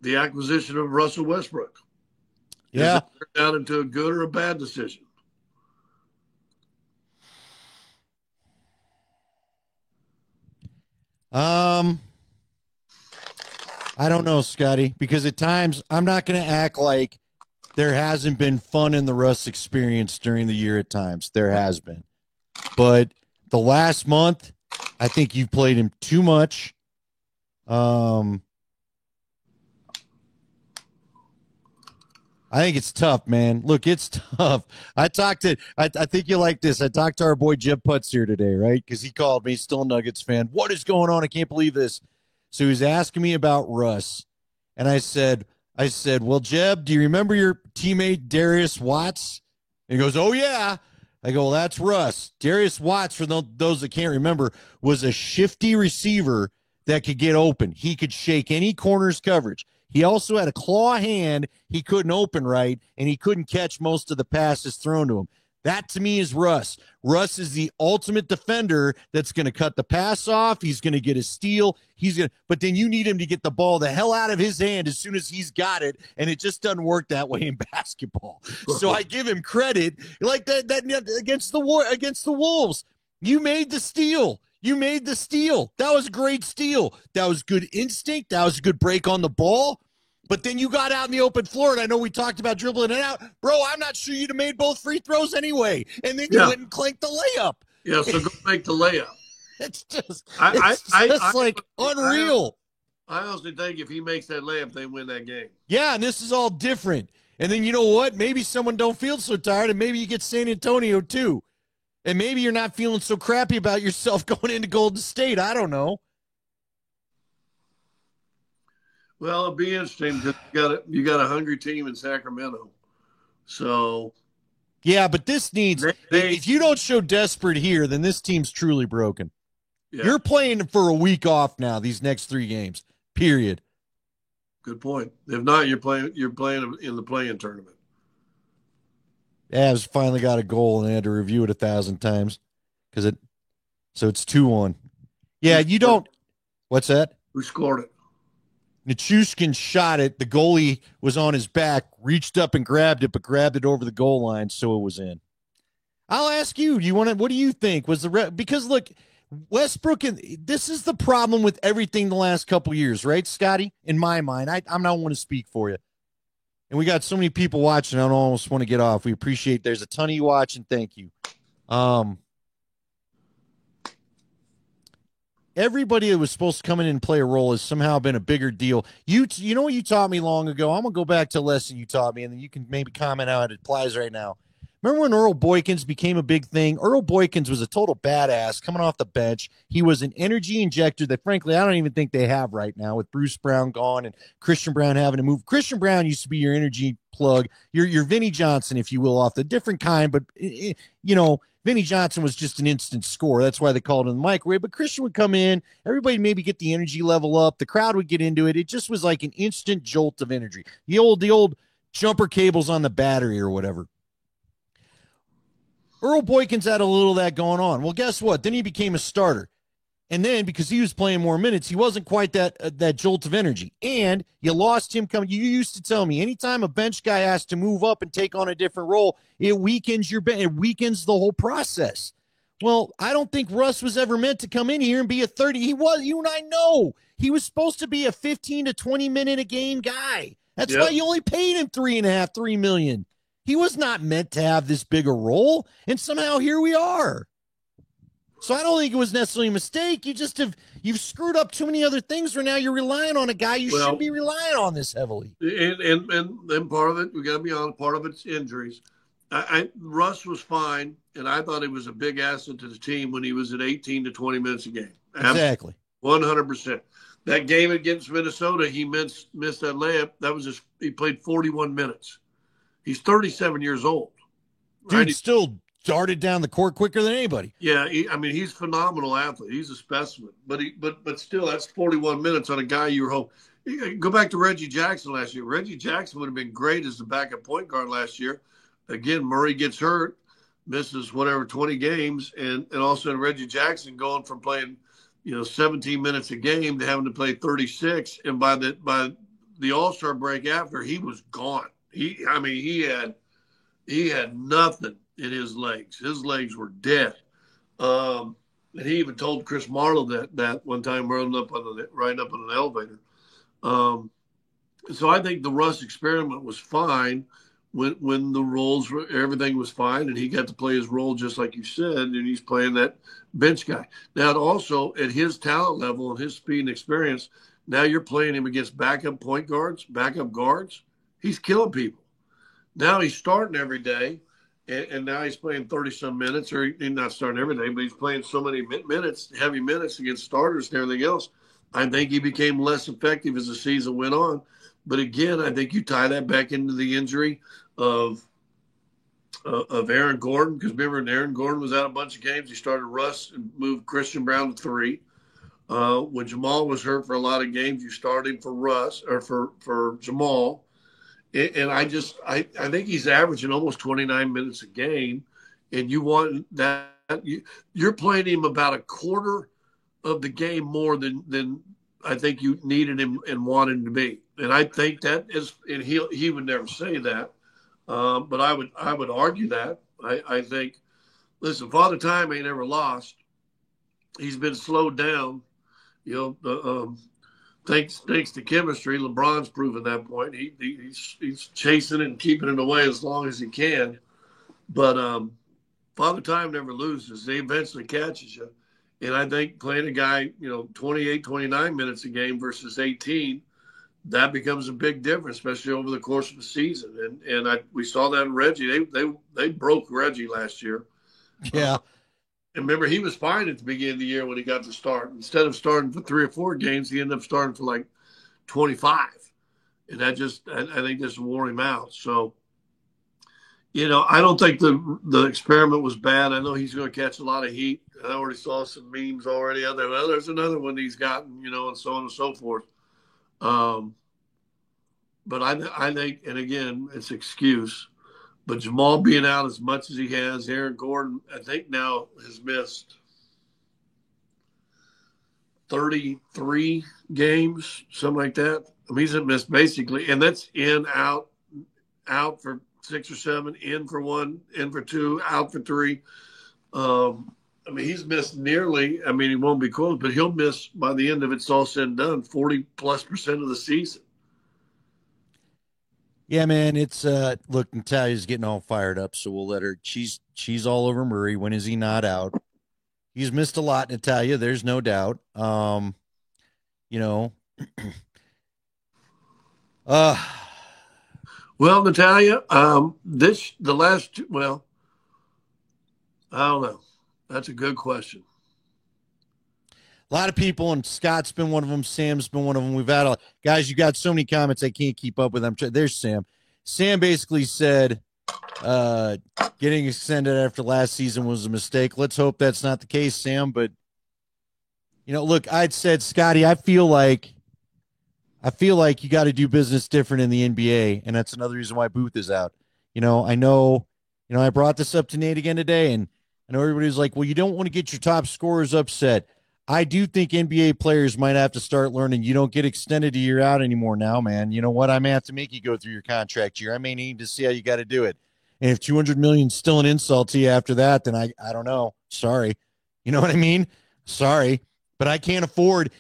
the acquisition of Russell Westbrook. Yeah. Is it turned out into a good or a bad decision? I don't know, Scotty, because at times I'm not going to act like there hasn't been fun in the Russ experience during the year at times. There has been. But the last month, I think you've played him too much. I think it's tough, man. Look, it's tough. I think you like this. I talked to our boy Jeb Putz here today, right? Because he called me, still a Nuggets fan. What is going on? I can't believe this. So he was asking me about Russ. And I said, well, Jeb, do you remember your teammate Darius Watts? And he goes, oh, yeah. I go, well, that's Russ. Darius Watts, for those that can't remember, was a shifty receiver that could get open. He could shake any corner's coverage. He also had a claw hand he couldn't open right, and he couldn't catch most of the passes thrown to him. That, to me, is Russ. Russ is the ultimate defender that's going to cut the pass off. He's going to get a steal. But then you need him to get the ball the hell out of his hand as soon as he's got it, and it just doesn't work that way in basketball. So I give him credit. Like that against the Wolves. You made the steal. That was a great steal. That was good instinct. That was a good break on the ball. But then you got out in the open floor, and I know we talked about dribbling it out. Bro, I'm not sure you'd have made both free throws anyway. And then you went and clanked the layup. Yeah, so go make the layup. It's just unreal. I honestly think if he makes that layup, they win that game. Yeah, and this is all different. And then you know what? Maybe someone don't feel so tired, and maybe you get San Antonio too. And maybe you're not feeling so crappy about yourself going into Golden State. I don't know. Well, it'll be interesting because you got a hungry team in Sacramento. So yeah, but this needs if you don't show desperate here, then this team's truly broken. Yeah. You're playing for a week off now, these next 3 games. Period. Good point. If not, you're playing in the play-in tournament. Avs finally got a goal and they had to review it 1,000 times so it's 2-1. Yeah, you don't. What's that? Who scored it? Nichushkin shot it. The goalie was on his back, reached up and grabbed it, but grabbed it over the goal line, so it was in. I'll ask you. What do you think was because look, Westbrook, and this is the problem with everything the last couple years, right, Scotty? In my mind, I'm not want to speak for you. And we got so many people watching, I almost want to get off. We appreciate there's a ton of you watching. Thank you. Everybody that was supposed to come in and play a role has somehow been a bigger deal. You know what you taught me long ago? I'm going to go back to a lesson you taught me, and then you can maybe comment how it applies right now. Remember when Earl Boykins became a big thing? Earl Boykins was a total badass coming off the bench. He was an energy injector that, frankly, I don't even think they have right now with Bruce Brown gone and Christian Brown having to move. Christian Brown used to be your energy plug, your Vinnie Johnson, if you will, off the different kind. But, Vinnie Johnson was just an instant scorer. That's why they called him the microwave. But Christian would come in. Everybody maybe get the energy level up. The crowd would get into it. It just was like an instant jolt of energy. The old jumper cables on the battery or whatever. Earl Boykins had a little of that going on. Well, guess what? Then he became a starter. And then because he was playing more minutes, he wasn't quite that jolt of energy. And you lost him coming. You used to tell me anytime a bench guy has to move up and take on a different role, it weakens your bench. It weakens the whole process. Well, I don't think Russ was ever meant to come in here and be a 30. He was. You and I know. He was supposed to be a 15 to 20 minute a game guy. That's why you only paid him $3 million. He was not meant to have this big a role, and somehow here we are. So I don't think it was necessarily a mistake. You've screwed up too many other things where now you're relying on a guy you shouldn't be relying on this heavily. And part of it, we got to be honest, part of it's injuries. Russ was fine, and I thought he was a big asset to the team when he was at 18 to 20 minutes a game. Exactly. 100%. That game against Minnesota, he missed that layup. He played 41 minutes. He's 37 years old. Dude, right? Still darted down the court quicker than anybody. Yeah, he's a phenomenal athlete. He's a specimen. But still, that's 41 minutes on a guy you were hoping. Go back to Reggie Jackson last year. Reggie Jackson would have been great as the backup point guard last year. Again, Murray gets hurt, misses 20 games, and all of a sudden Reggie Jackson going from playing 17 minutes a game to having to play 36, and by the All-Star break after, he was gone. He had nothing in his legs. His legs were dead. And he even told Chris Marlowe that one time riding up on an elevator. So I think the Russ experiment was fine when the roles everything was fine, and he got to play his role just like you said, and he's playing that bench guy. Now also at his talent level and his speed and experience, now you're playing him against backup guards. He's killing people. Now he's starting every day, and now he's playing 30-some minutes, or he's not starting every day, but he's playing so many heavy minutes against starters and everything else. I think he became less effective as the season went on. But again, I think you tie that back into the injury of Aaron Gordon, because remember, when Aaron Gordon was out a bunch of games, he started Russ and moved Christian Brown to 3. When Jamal was hurt for a lot of games, you started him for Russ or for Jamal. And I think he's averaging almost 29 minutes a game, and you want that you're playing him about a quarter of the game more than I think you needed him and wanted him to be. And I think that is, and he would never say that, but I would argue that. I think, listen, Father Time ain't ever lost. He's been slowed down, Thanks to chemistry, LeBron's proven that point. He's chasing it and keeping it away as long as he can. But Father Time never loses. He eventually catches you. And I think playing a guy, 28, 29 minutes a game versus 18, that becomes a big difference, especially over the course of the season. And we saw that in Reggie. They broke Reggie last year. Yeah. And remember, he was fine at the beginning of the year when he got to start. Instead of starting for 3 or 4 games, he ended up starting for like 25. And that just, I think, just wore him out. So, I don't think the experiment was bad. I know he's going to catch a lot of heat. I already saw some memes already. Well, there's another one he's gotten, and so on and so forth. But I think, and again, it's excuse. But Jamal being out as much as he has, Aaron Gordon, I think now has missed 33 games, something like that. I mean, he's missed basically, and that's out for 6 or 7, in for 1, in for 2, out for 3. I mean, he's missed nearly. I mean, he won't be close, but he'll miss by the end of it's all said and done 40+% of the season. Yeah, man, it's look, Natalia's getting all fired up, so we'll let her. She's all over Murray. When is he not out? He's missed a lot, Natalia. There's no doubt. You know, uh, Well, Natalia, well, I don't know. That's a good question. a lot of people, and Scott's been one of them. Sam's been one of them. We've had guys. You got so many comments I can't keep up with them. There's Sam. Sam basically said, getting extended after last season was a mistake. Let's hope that's not the case, Sam. But look, I'd said, Scotty, I feel like you got to do business different in the NBA, and that's another reason why Booth is out. I know, I brought this up to Nate again today, and I know everybody's like, well, you don't want to get your top scorers upset. I do think NBA players might have to start learning you don't get extended a year out anymore now, man. You know what? I may have to make you go through your contract year. I may need to see how you got to do it. And if 200 million is still an insult to you after that, then I don't know. Sorry. You know what I mean? Sorry. But you can't afford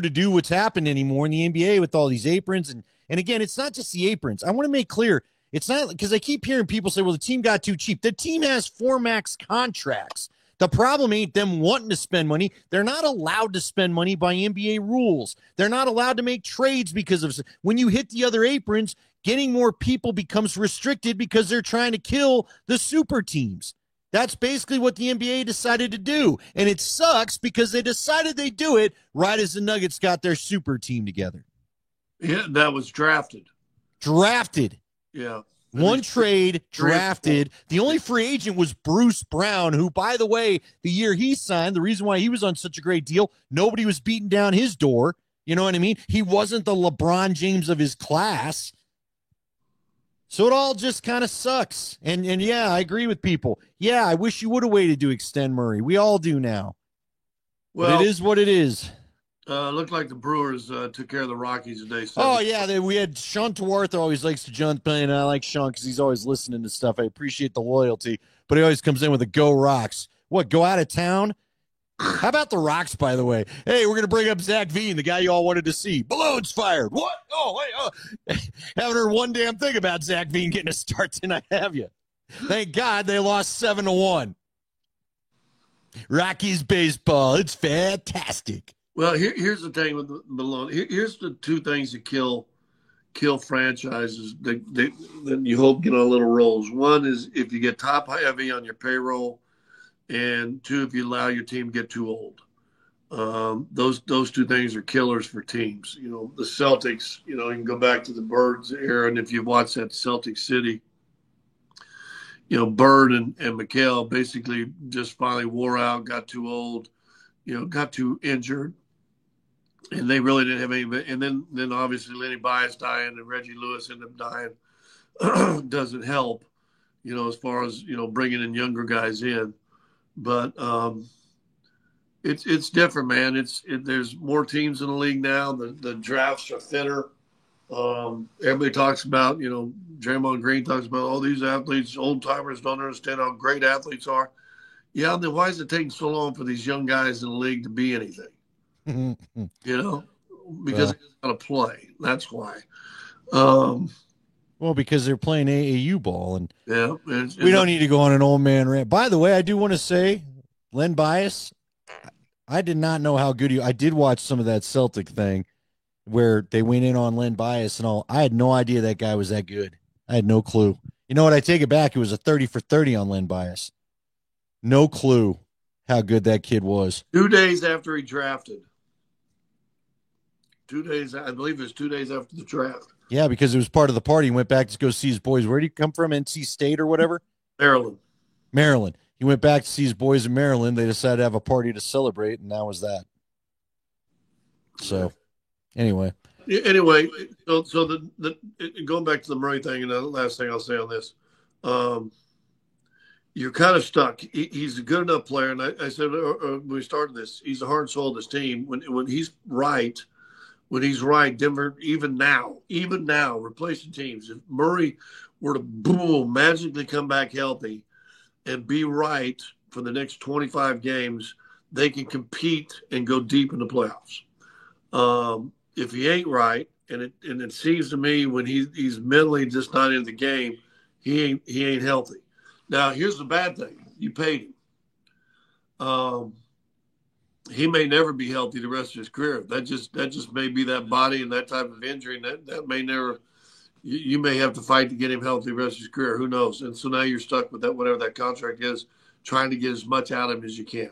to do what's happened anymore in the NBA with all these aprons. And again, it's not just the aprons. I want to make clear, it's not because I keep hearing people say, well, the team got too cheap. The team has 4 max contracts. The problem ain't them wanting to spend money. They're not allowed to spend money by NBA rules. They're not allowed to make trades because of when you hit the other aprons, getting more people becomes restricted because they're trying to kill the super teams. That's basically what the NBA decided to do. And it sucks because they decided they'd do it right as the Nuggets got their super team together. Yeah, that was drafted. Yeah. One trade, drafted. The only free agent was Bruce Brown, who, by the way, the year he signed, the reason why he was on such a great deal, nobody was beating down his door. You know what I mean? He wasn't the LeBron James of his class. So it all just kind of sucks. And yeah, I agree with people. Yeah, I wish you would have waited to extend Murray. We all do now. Well, but it is what it is. Looked like the Brewers took care of the Rockies today. Oh, yeah. We had Sean Tawartha always likes to jump in, and I like Sean because he's always listening to stuff. I appreciate the loyalty, but he always comes in with a go Rocks. What, go out of town? How about the Rocks, by the way? Hey, we're going to bring up Zach Veen, the guy you all wanted to see. Balloon's fired. What? Oh, wait. Haven't heard one damn thing about Zach Veen getting a start tonight, have you? Thank God they lost 7-1. Rockies baseball. It's fantastic. Well, here's the thing with Malone. Here's the 2 things that kill franchises that you hope get on little rolls. One is if you get top heavy on your payroll, and 2, if you allow your team to get too old. Those 2 things are killers for teams. The Celtics. You can go back to the Birds era, and if you watch that Celtic City, Bird and McHale basically just finally wore out, got too old, got too injured. And they really didn't have any. And then obviously Lenny Bias dying and Reggie Lewis ended up dying doesn't help, as far as, bringing in younger guys in. But it's different, man. There's more teams in the league now. The drafts are thinner. Everybody talks about, Draymond Green talks about all these athletes, old timers don't understand how great athletes are. Yeah, then why is it taking so long for these young guys in the league to be anything? Because they just got to play. That's why. Well, because they're playing AAU ball, and we don't need to go on an old man rant. By the way, I do want to say, Len Bias, I did not know how good I did watch some of that Celtic thing where they went in on Len Bias and all. I had no idea that guy was that good. I had no clue. You know what? I take it back. It was a 30 for 30 on Len Bias. No clue how good that kid was. 2 days after he drafted. 2 days, I believe it was 2 days after the draft. Yeah, because it was part of the party. He went back to go see his boys. Where did he come from? NC State or whatever? Maryland. Maryland. He went back to see his boys in Maryland. They decided to have a party to celebrate, and that was that. So, anyway. Anyway, so the going back to the Murray thing, and the last thing I'll say on this, you're kind of stuck. He's a good enough player, and I said when we started this, he's the heart and soul of this team. When he's right, Denver even now replacing teams. If Murray were to boom magically come back healthy and be right for the next 25 games, they can compete and go deep in the playoffs. If he ain't right, and it seems to me when he's mentally just not in the game, he ain't healthy. Now here's the bad thing: you paid him. He may never be healthy the rest of his career. That just may be that body and that type of injury, and that may never. You may have to fight to get him healthy the rest of his career. Who knows? And so now you're stuck with that, whatever that contract is, trying to get as much out of him as you can.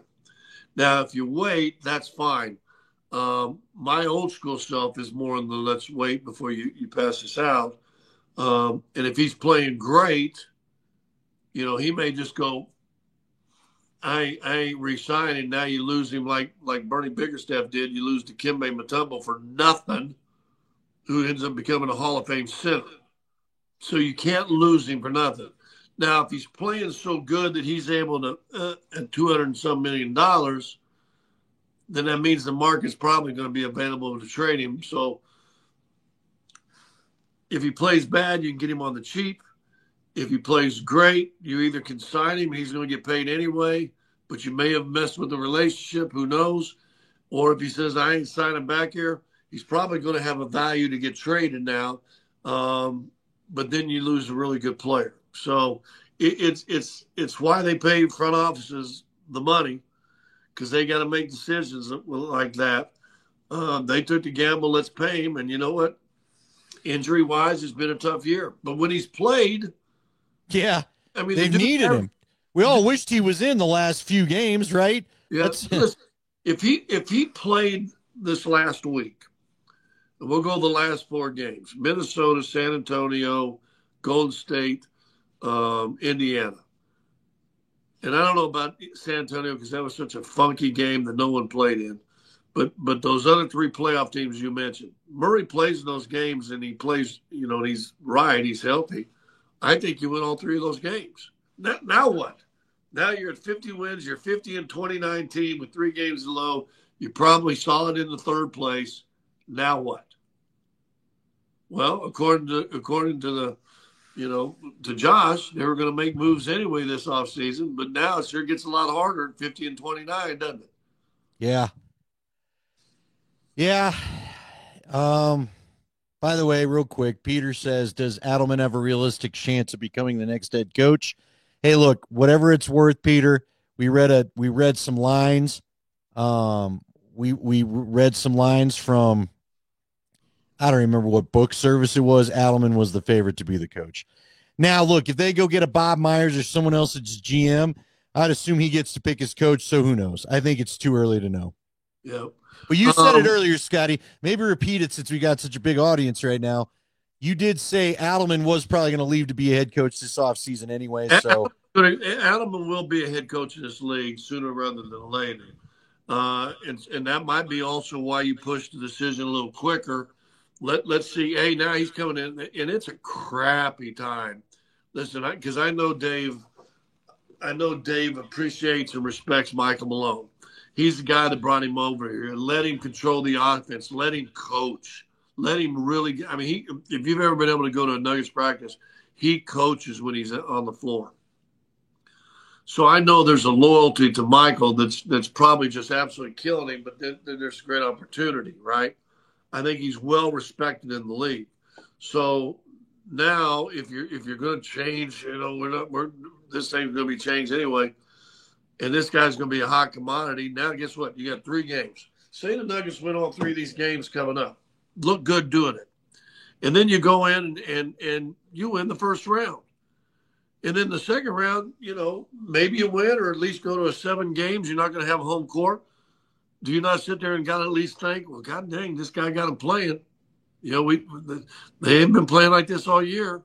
Now, if you wait, that's fine. My old school self is more on the let's wait before you pass this out. And if he's playing great, he may just go, I ain't re-signing. Now you lose him like Bernie Bickerstaff did. You lose to Dikembe Mutombo for nothing, who ends up becoming a Hall of Fame center. So you can't lose him for nothing. Now, if he's playing so good that he's able to, at $200 and some million, then that means the market's probably going to be available to trade him. So if he plays bad, you can get him on the cheap. If he plays great, you either can sign him, he's going to get paid anyway, but you may have messed with the relationship, who knows? Or if he says, I ain't signing back here, he's probably going to have a value to get traded now. But then you lose a really good player. So it's why they pay front offices the money, because they got to make decisions like that. They took the gamble, let's pay him. And you know what? Injury-wise, it's been a tough year. But when he's played, yeah, I mean, they've needed him. We all wished he was in the last few games, right? Yeah. If he played this last week, and we'll go the last 4 games: Minnesota, San Antonio, Golden State, Indiana. And I don't know about San Antonio because that was such a funky game that no one played in. But those other 3 playoff teams you mentioned, Murray plays in those games, and he plays, and he's right, he's healthy. I think you win all 3 of those games. Now what? Now you're at 50 wins. You're 50-29 team with 3 games to low. You're probably solid in the 3rd place. Now what? Well, according to the, to Josh, they were going to make moves anyway this offseason, but now it sure gets a lot harder at 50-29, doesn't it? Yeah. Yeah. By the way, real quick, Peter says, does Adelman have a realistic chance of becoming the next head coach? Hey, look, whatever it's worth, Peter, we read some lines. We read some lines from, I don't remember what book service it was. Adelman was the favorite to be the coach. Now, look, if they go get a Bob Myers or someone else that's GM, I'd assume he gets to pick his coach. So who knows? I think it's too early to know. Yeah. But you said it earlier, Scotty. Maybe repeat it since we got such a big audience right now. You did say Adelman was probably going to leave to be a head coach this offseason anyway. So Adelman will be a head coach in this league sooner rather than later. And that might be also why you pushed the decision a little quicker. Let's see. Hey, now he's coming in, and it's a crappy time. Listen, because I know Dave appreciates and respects Michael Malone. He's the guy that brought him over here. Let him control the offense. Let him coach. Let him really. I mean, if you've ever been able to go to a Nuggets practice, he coaches when he's on the floor. So I know there's a loyalty to Michael that's probably just absolutely killing him. But then there's a great opportunity, right? I think he's well respected in the league. So now, if you're going to change, this thing's going to be changed anyway. And this guy's going to be a hot commodity. Now, guess what? You got 3 games. Say the Nuggets win all 3 of these games coming up. Look good doing it. And then you go in and you win the first round. And then the second round, maybe you win or at least go to 7 games. You're not going to have home court. Do you not sit there and got to at least think, well, God dang, this guy got him playing. They haven't been playing like this all year.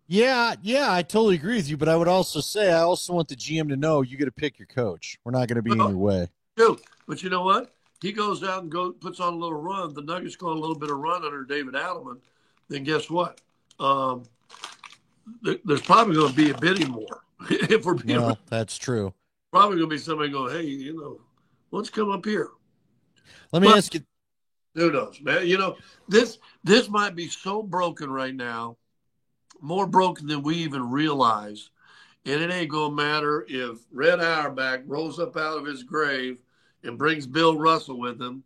Yeah, I totally agree with you. But I would also say I also want the GM to know you got to pick your coach. We're not going to be in your way. Dude, but you know what? He goes out and puts on a little run. The Nuggets go on a little bit of run under David Adelman. Then guess what? There's probably going to be a bidding war. If we're being well, that's true. Probably going to be somebody going, hey, let's come up here. Let me ask you. Who knows, man? This might be so broken right now, more broken than we even realize. And it ain't going to matter if Red Auerbach rolls up out of his grave and brings Bill Russell with him,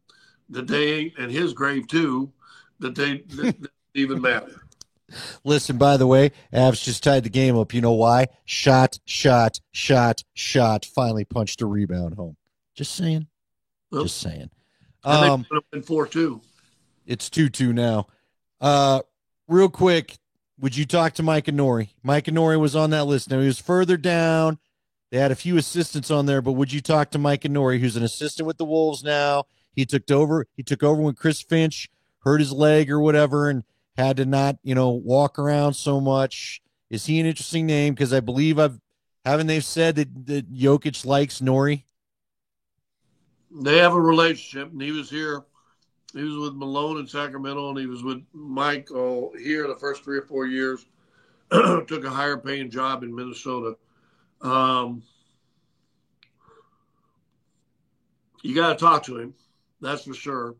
and his grave too, that even matter. Listen, by the way, Avs just tied the game up. You know why? Shot. Finally punched a rebound home. Just saying. Well, just saying. I think it's been 4-2. It's 2-2 now. Real quick, would you talk to Mike Nori? Mike Nori was on that list. Now, he was further down. They had a few assistants on there, but would you talk to Mike Nori, who's an assistant with the Wolves now? He took over when Chris Finch hurt his leg or whatever and had to not, walk around so much. Is he an interesting name? Because I believe they've said that Jokic likes Nori? They have a relationship, and he was here. He was with Malone in Sacramento, and he was with Mike here the first 3 or 4 years. Took a higher paying job in Minnesota. You got to talk to him. That's for sure.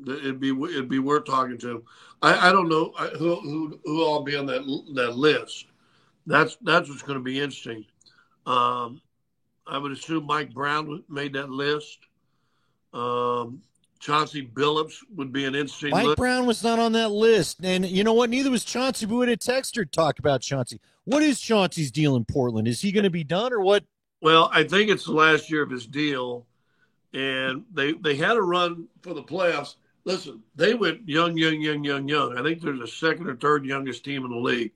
It'd be worth talking to him. I don't know who all be on that list. That's what's going to be interesting. I would assume Mike Brown made that list. Chauncey Billups would be an interesting Mike list. Brown was not on that list. And you know what? Neither was Chauncey. We would have texted her to talk about Chauncey. What is Chauncey's deal in Portland? Is he going to be done or what? Well, I think it's the last year of his deal. And they had a run for the playoffs. Listen, they went young. I think they're the second or third youngest team in the league.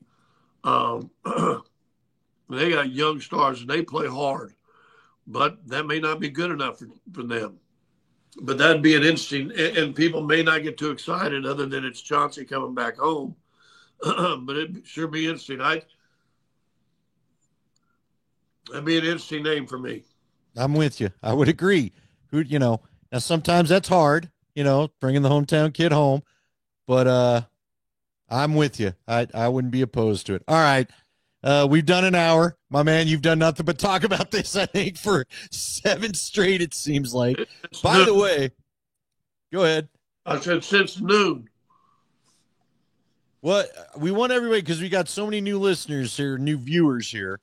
They got young stars, and they play hard. But that may not be good enough for them. But that'd be an interesting, and people may not get too excited other than it's Chauncey coming back home. But it'd sure be interesting. That'd be an interesting name for me. I'm with you. I would agree. Now sometimes that's hard, bringing the hometown kid home. But I'm with you. I wouldn't be opposed to it. All right. We've done an hour. My man, you've done nothing but talk about this, I think, for 7 straight, it seems like. By the way, go ahead. I said since noon. What we want everybody, because we got so many new listeners here, new viewers here.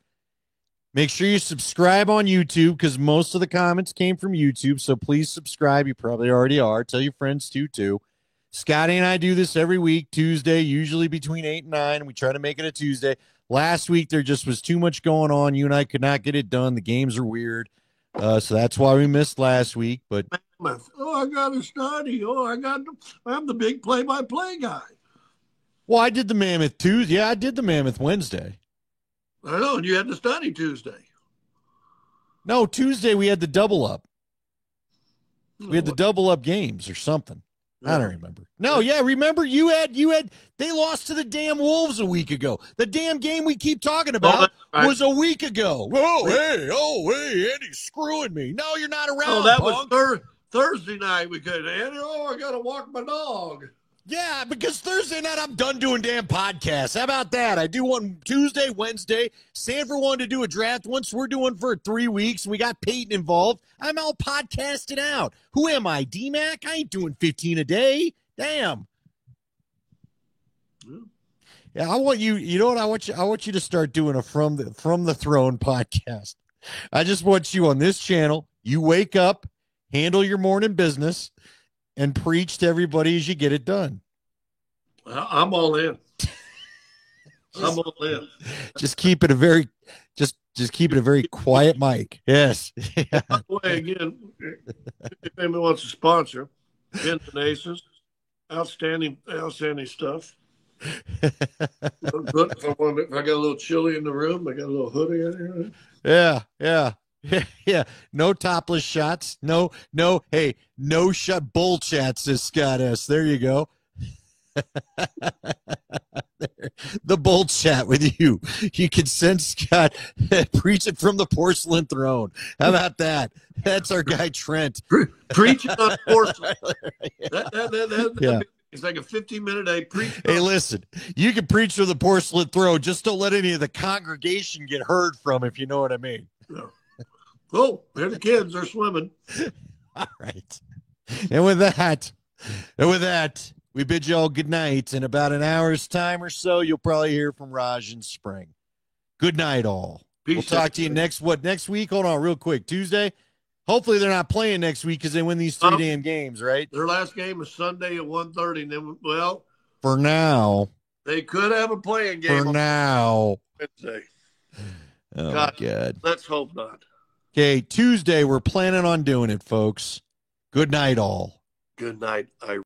Make sure you subscribe on YouTube, because most of the comments came from YouTube. So please subscribe. You probably already are. Tell your friends too. Scotty and I do this every week, Tuesday, usually between 8 and 9. We try to make it a Tuesday. Last week, there just was too much going on. You and I could not get it done. The games are weird. So that's why we missed last week. But I got to study. I'm the big play-by-play guy. Well, I did the Mammoth Tuesday. Yeah, I did the Mammoth Wednesday. I know, and you had to study Tuesday. No, Tuesday we had the double up. We had the double up games or something. I don't remember. No, yeah, remember you had they lost to the damn Wolves a week ago. The damn game we keep talking about was a week ago. Oh, hey, Andy's screwing me. No, you're not around. Oh, that was Thursday night. We could, Andy. I got to walk my dog. Yeah, because Thursday night I'm done doing damn podcasts. How about that? I do one Tuesday, Wednesday. Sanford wanted to do a draft once. We're doing for 3 weeks. We got Peyton involved. I'm all podcasted out. Who am I, D-Mac? I ain't doing 15 a day. Damn. Yeah, I want you. You know what? I want you to start doing a from the throne podcast. I just want you on this channel. You wake up, handle your morning business, and preach to everybody as you get it done. I'm all in. I'm all in. Just keep it a very quiet mic. Yes. By the way, again, if anyone wants to sponsor, Pins and Aces, outstanding stuff. If I got a little chilly in the room, I got a little hoodie in here. Yeah, yeah. Yeah, yeah. No topless shots. No, no, hey, no shut bull chats, says Scott S. There you go. The bull chat with you. You can send Scott preach it from the porcelain throne. How about that? That's our guy Trent. Preaching on porcelain. Yeah. It's like a 15-minute day preach. Hey, listen, you can preach from the porcelain throne. Just don't let any of the congregation get heard from, if you know what I mean. No. Oh, there the kids are swimming. All right. And with that, we bid you all good night. In about an hour's time or so, you'll probably hear from Raj and Spring. Good night, all. We'll talk to you next week? Hold on real quick. Tuesday? Hopefully they're not playing next week because they win these 3 damn games, right? Their last game is Sunday at 1:30. And then, well, for now, they could have a playing game. For now. Wednesday. Oh, God. Let's hope not. Okay, Tuesday, we're planning on doing it, folks. Good night, all. Good night.